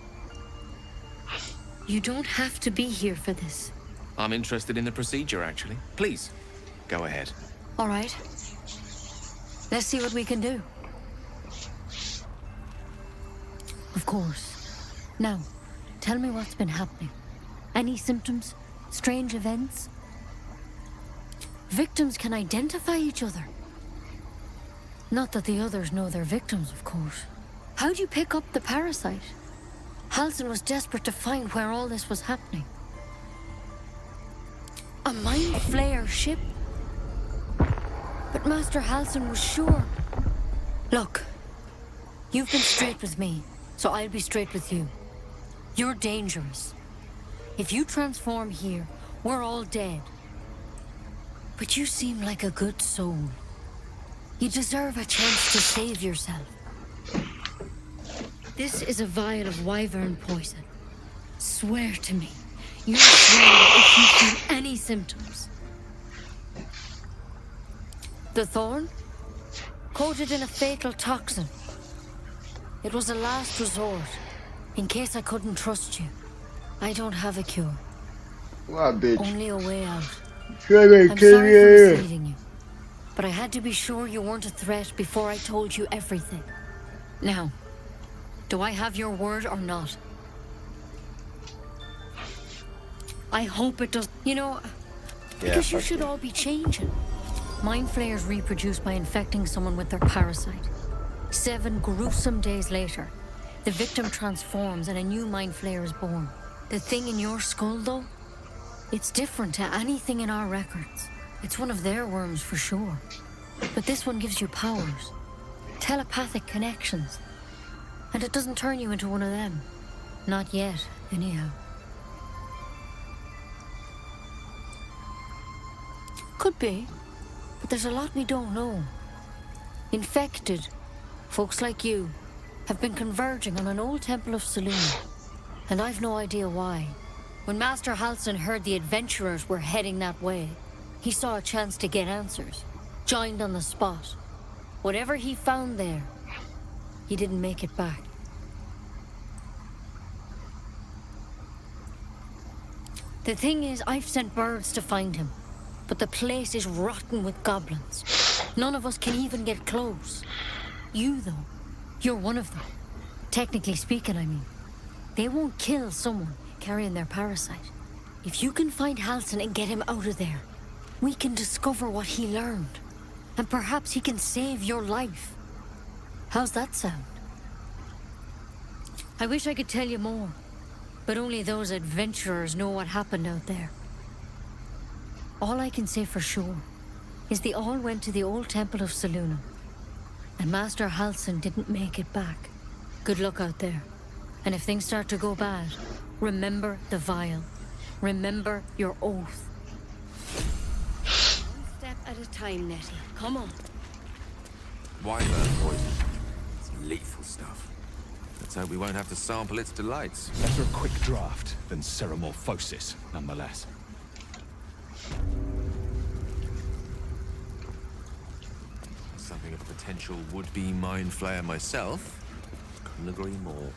You don't have to be here for this. I'm interested in the procedure, actually. Please, go ahead. All right. Let's see what we can do. Of course. Now, tell me what's been happening. Any symptoms? Strange events? Victims can identify each other. Not that the others know they're victims, of course. How'd you pick up the parasite? Halsin was desperate to find where all this was happening. A mind flayer ship? But Master Halsin was sure. Look, you've been straight with me, so I'll be straight with you. You're dangerous. If you transform here, we're all dead. But you seem like a good soul. You deserve a chance to save yourself. This is a vial of wyvern poison. Swear to me, you'll swear if you feel any symptoms. The thorn? Coated in a fatal toxin. It was a last resort, in case I couldn't trust you. I don't have a cure. What, bitch? Only a way out. I'm Sorry sorry for misleading you, but I had to be sure you weren't a threat before I told you everything. Now, do I have your word or not? I hope it does. You know, because you should all be changing. Mind flayers reproduce by infecting someone with their parasite. 7 gruesome days later, the victim transforms and a new mind flayer is born. The thing in your skull, though, it's different to anything in our records. It's one of their worms for sure. But this one gives you powers. Telepathic connections. And it doesn't turn you into one of them. Not yet, anyhow. Could be. But there's a lot we don't know. Infected, folks like you, have been converging on an old temple of Selûne. And I've no idea why. When Master Halsin heard the adventurers were heading that way, he saw a chance to get answers. Joined on the spot. Whatever he found there, he didn't make it back. The thing is, I've sent birds to find him, but the place is rotten with goblins. None of us can even get close. You, though, you're one of them. Technically speaking, I mean. They won't kill someone carrying their parasite. If you can find Halsin and get him out of there, we can discover what he learned. And perhaps he can save your life. How's that sound? I wish I could tell you more, but only those adventurers know what happened out there. All I can say for sure is they all went to the old temple of Selûne, and Master Halsin didn't make it back. Good luck out there. And if things start to go bad, remember the vial. Remember your oath. One step at a time, Nettie. Come on. Wyvern poison. It's lethal stuff. Let's hope we won't have to sample its delights. Better a quick draft than ceramorphosis, nonetheless. Something of a potential would-be mind flayer myself. Couldn't agree more.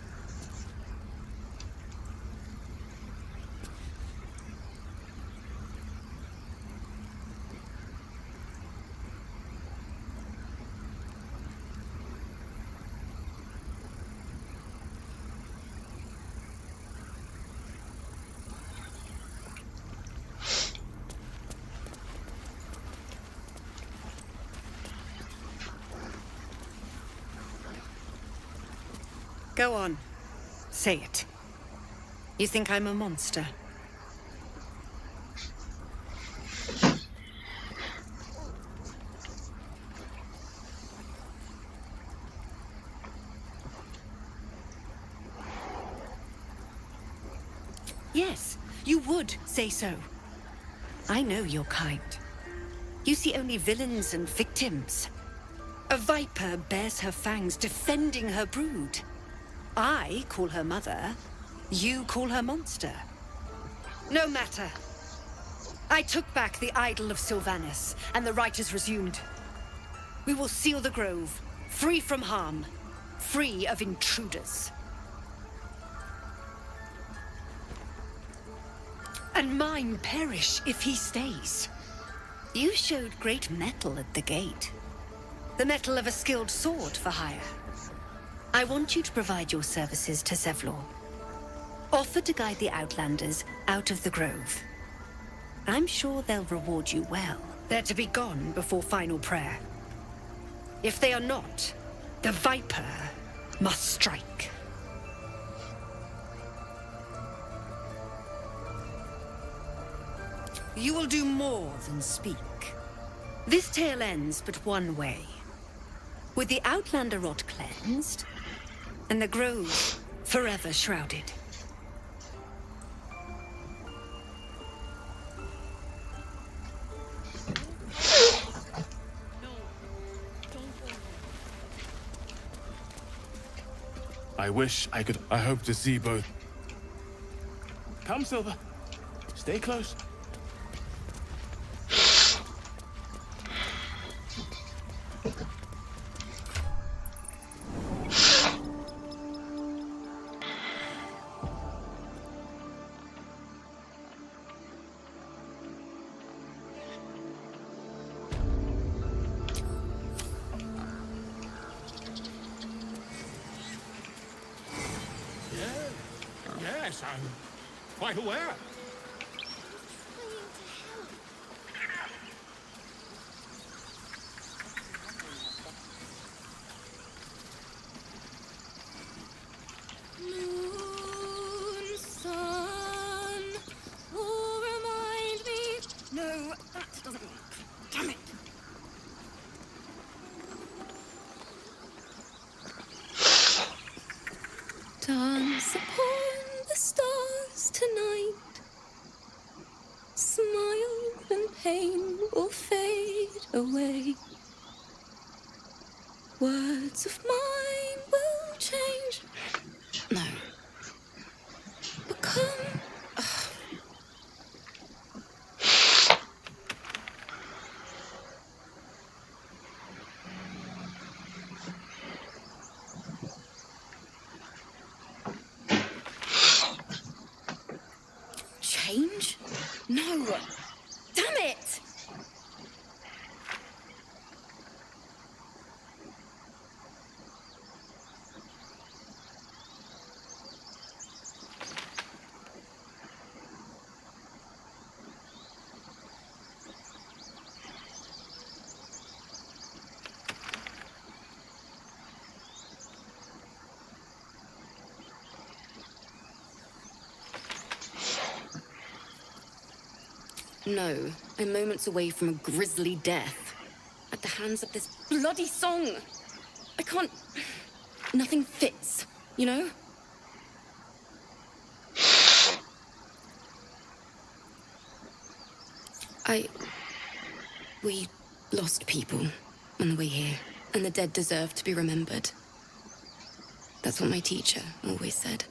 Go on. Say it. You think I'm a monster? Yes, you would say so. I know your kind. You see only villains and victims. A viper bears her fangs defending her brood. I call her mother, you call her monster. No matter. I took back the idol of Sylvanas, and the rite is resumed. We will seal the grove, free from harm, free of intruders. And mine perish if he stays. You showed great mettle at the gate. The mettle of a skilled sword for hire. I want you to provide your services to Zevlor. Offer to guide the Outlanders out of the grove. I'm sure they'll reward you well. They're to be gone before final prayer. If they are not, the Viper must strike. You will do more than speak. This tale ends but one way. With the Outlander rot cleansed, and the grove forever shrouded. I wish I could. I hope to see both. Come, Silver. Stay close. Yes, I'm quite aware. Moon, sun, oh, remind me. No, that doesn't work. Damn it. Dance upon the stars tonight. Smile and pain will fade away. Words of mine will change. No. No! Damn it! No, I'm moments away from a grisly death. At the hands of this bloody song. I can't... Nothing fits, you know? We lost people on the way here, and the dead deserve to be remembered. That's what my teacher always said.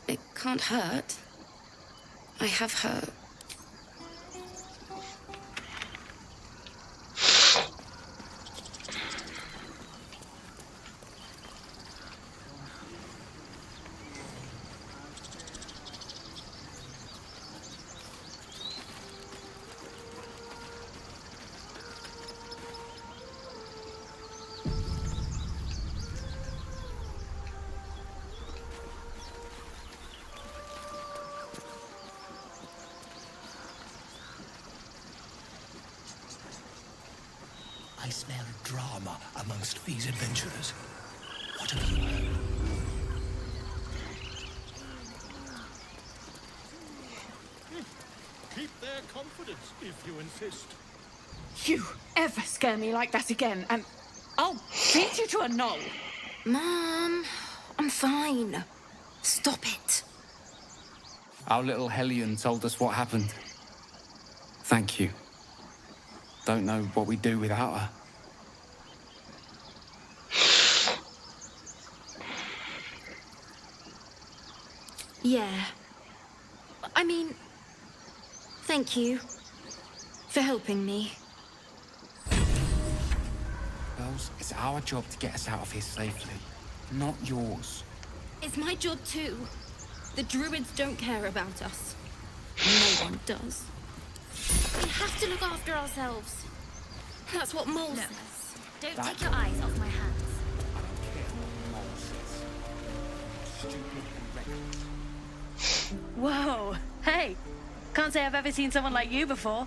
It can't hurt. I have hurt. I smell drama amongst these adventurers. What have you heard? Keep their confidence if you insist. You ever scare me like that again, and I'll beat you to a knoll. Mom, I'm fine. Stop it. Our little Hellion told us what happened. Thank you. Don't know what we'd do without her. Yeah. I mean, thank you for helping me. Girls, it's our job to get us out of here safely, not yours. It's my job too. The druids don't care about us. No one does. We have to look after ourselves. That's what Mole Look, says. don't take your eyes off my hands. I don't care what Mole says. Stupid and reckless. Whoa! Hey! Can't say I've ever seen someone like you before.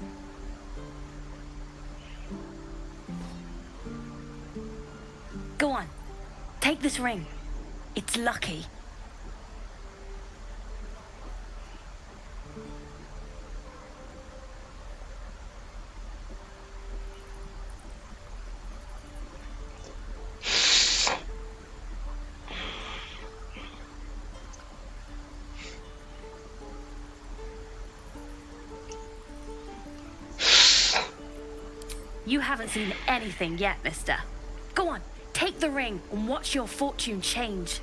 Go on. Take this ring. It's lucky. You haven't seen anything yet, mister. Go on, take the ring and watch your fortune change.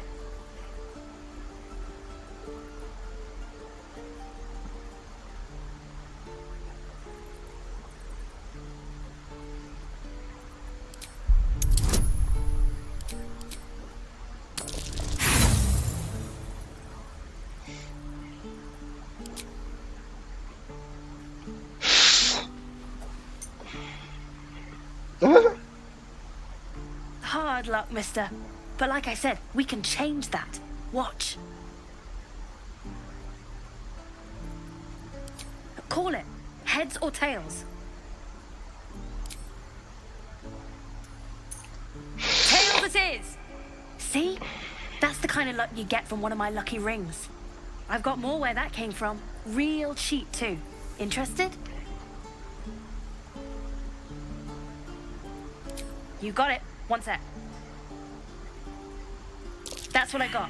Hard luck, mister. But like I said, we can change that. Watch. Call it. Heads or tails? Tails it is! See? That's the kind of luck you get from one of my lucky rings. I've got more where that came from. Real cheap, too. Interested? You got it. One sec. That's what I got.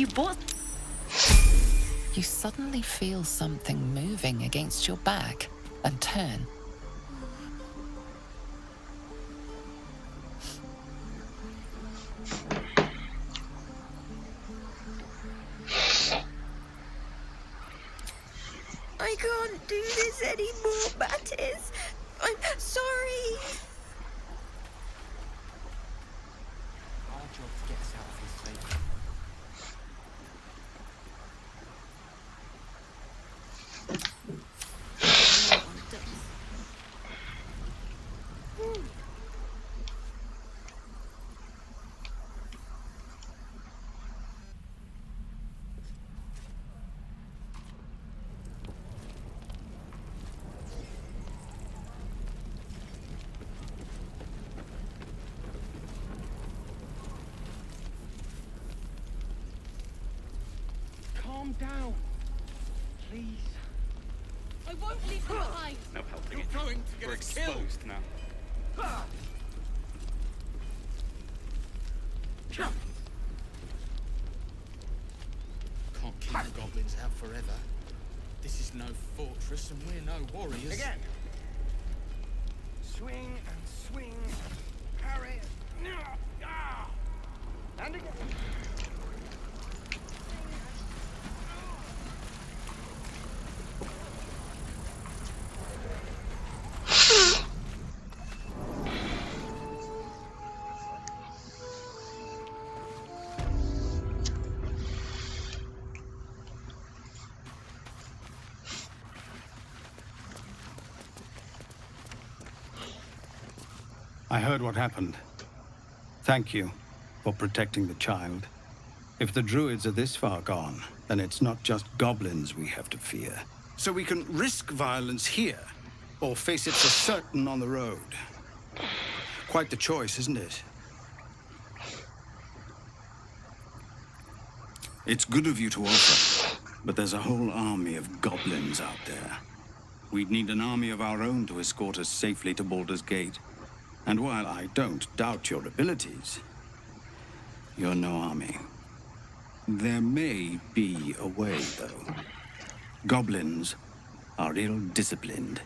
You bought... You suddenly feel something moving against your back and turn. I can't do this anymore, Mattis. I'm sorry. Our job to get us out of here safely. Calm down. Please. I won't leave you behind. No helping You're it. going to get We're us killed. exposed now. Can't keep the goblins out forever. This is no fortress and we're no warriors. Again. Swing and swing. Parry. And again. I heard what happened. Thank you for protecting the child. If the druids are this far gone, then it's not just goblins we have to fear. So we can risk violence here, or face it for certain on the road. Quite the choice, isn't it? It's good of you to offer, but there's a whole army of goblins out there. We'd need an army of our own to escort us safely to Baldur's Gate. And while I don't doubt your abilities, you're no army. There may be a way, though. Goblins are ill-disciplined.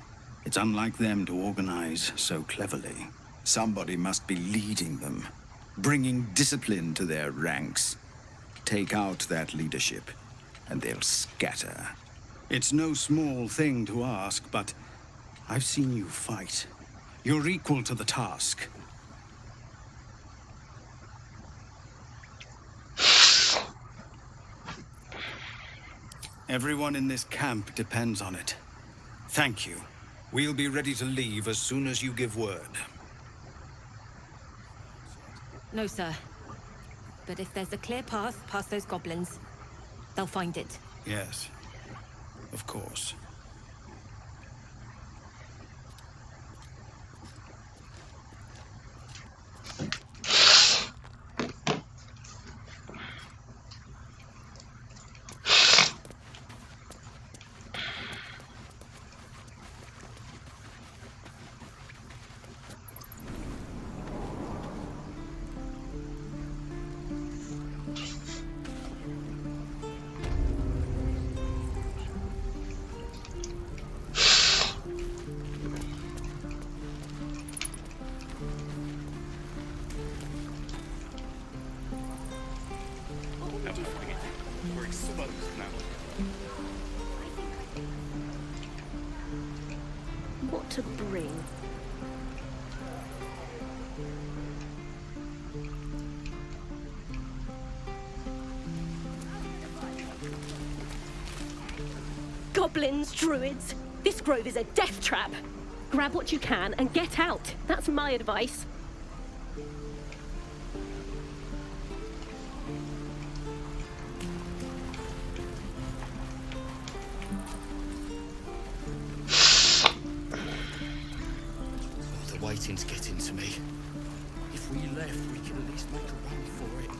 It's unlike them to organize so cleverly. Somebody must be leading them, bringing discipline to their ranks. Take out that leadership, and they'll scatter. It's no small thing to ask, but I've seen you fight. You're equal to the task. Everyone in this camp depends on it. Thank you. We'll be ready to leave as soon as you give word. No, sir. But if there's a clear path past those goblins, they'll find it. Yes, of course. No helping it. We're exposed now. What to bring? Goblins, druids. This grove is a death trap. Grab what you can and get out. That's my advice. The waiting's getting to me. If we left, we could at least make a run for it.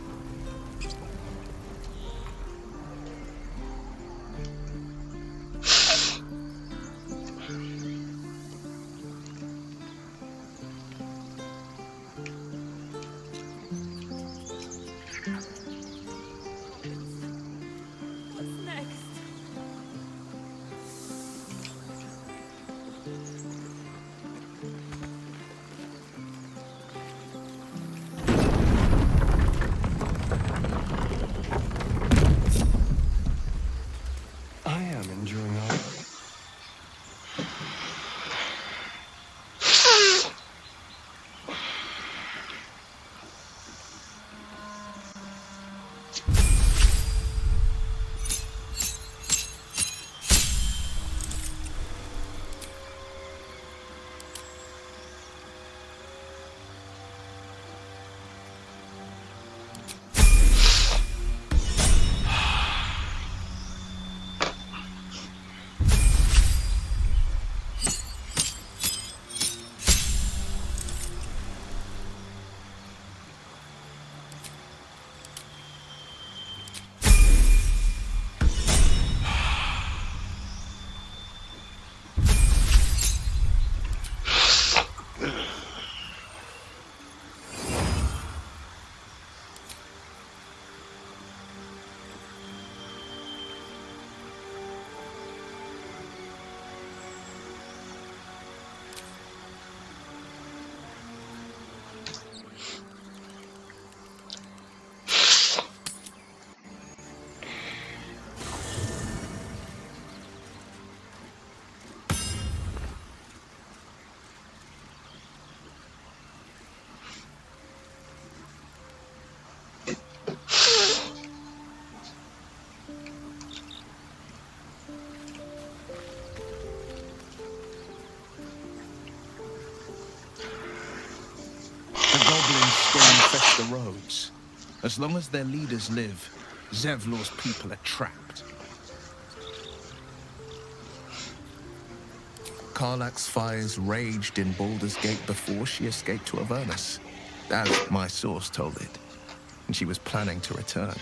the roads. As long as their leaders live, Zevlor's people are trapped. Karlach's fires raged in Baldur's Gate before she escaped to Avernus, as my source told it. And she was planning to return.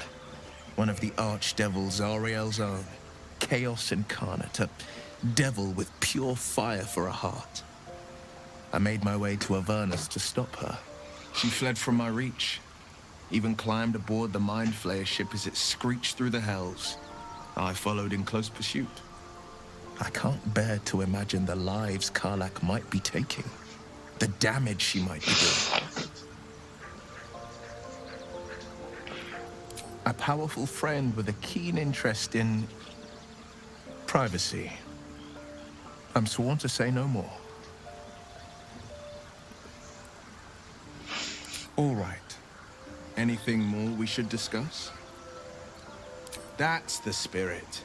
One of the archdevils Ariel's own, Chaos Incarnate, a devil with pure fire for a heart. I made my way to Avernus to stop her. She fled from my reach, even climbed aboard the Mind Flayer ship as it screeched through the hells. I followed in close pursuit. I can't bear to imagine the lives Karlach might be taking, the damage she might be doing. A powerful friend with a keen interest in privacy. I'm sworn to say no more. All right. Anything more we should discuss? That's the spirit.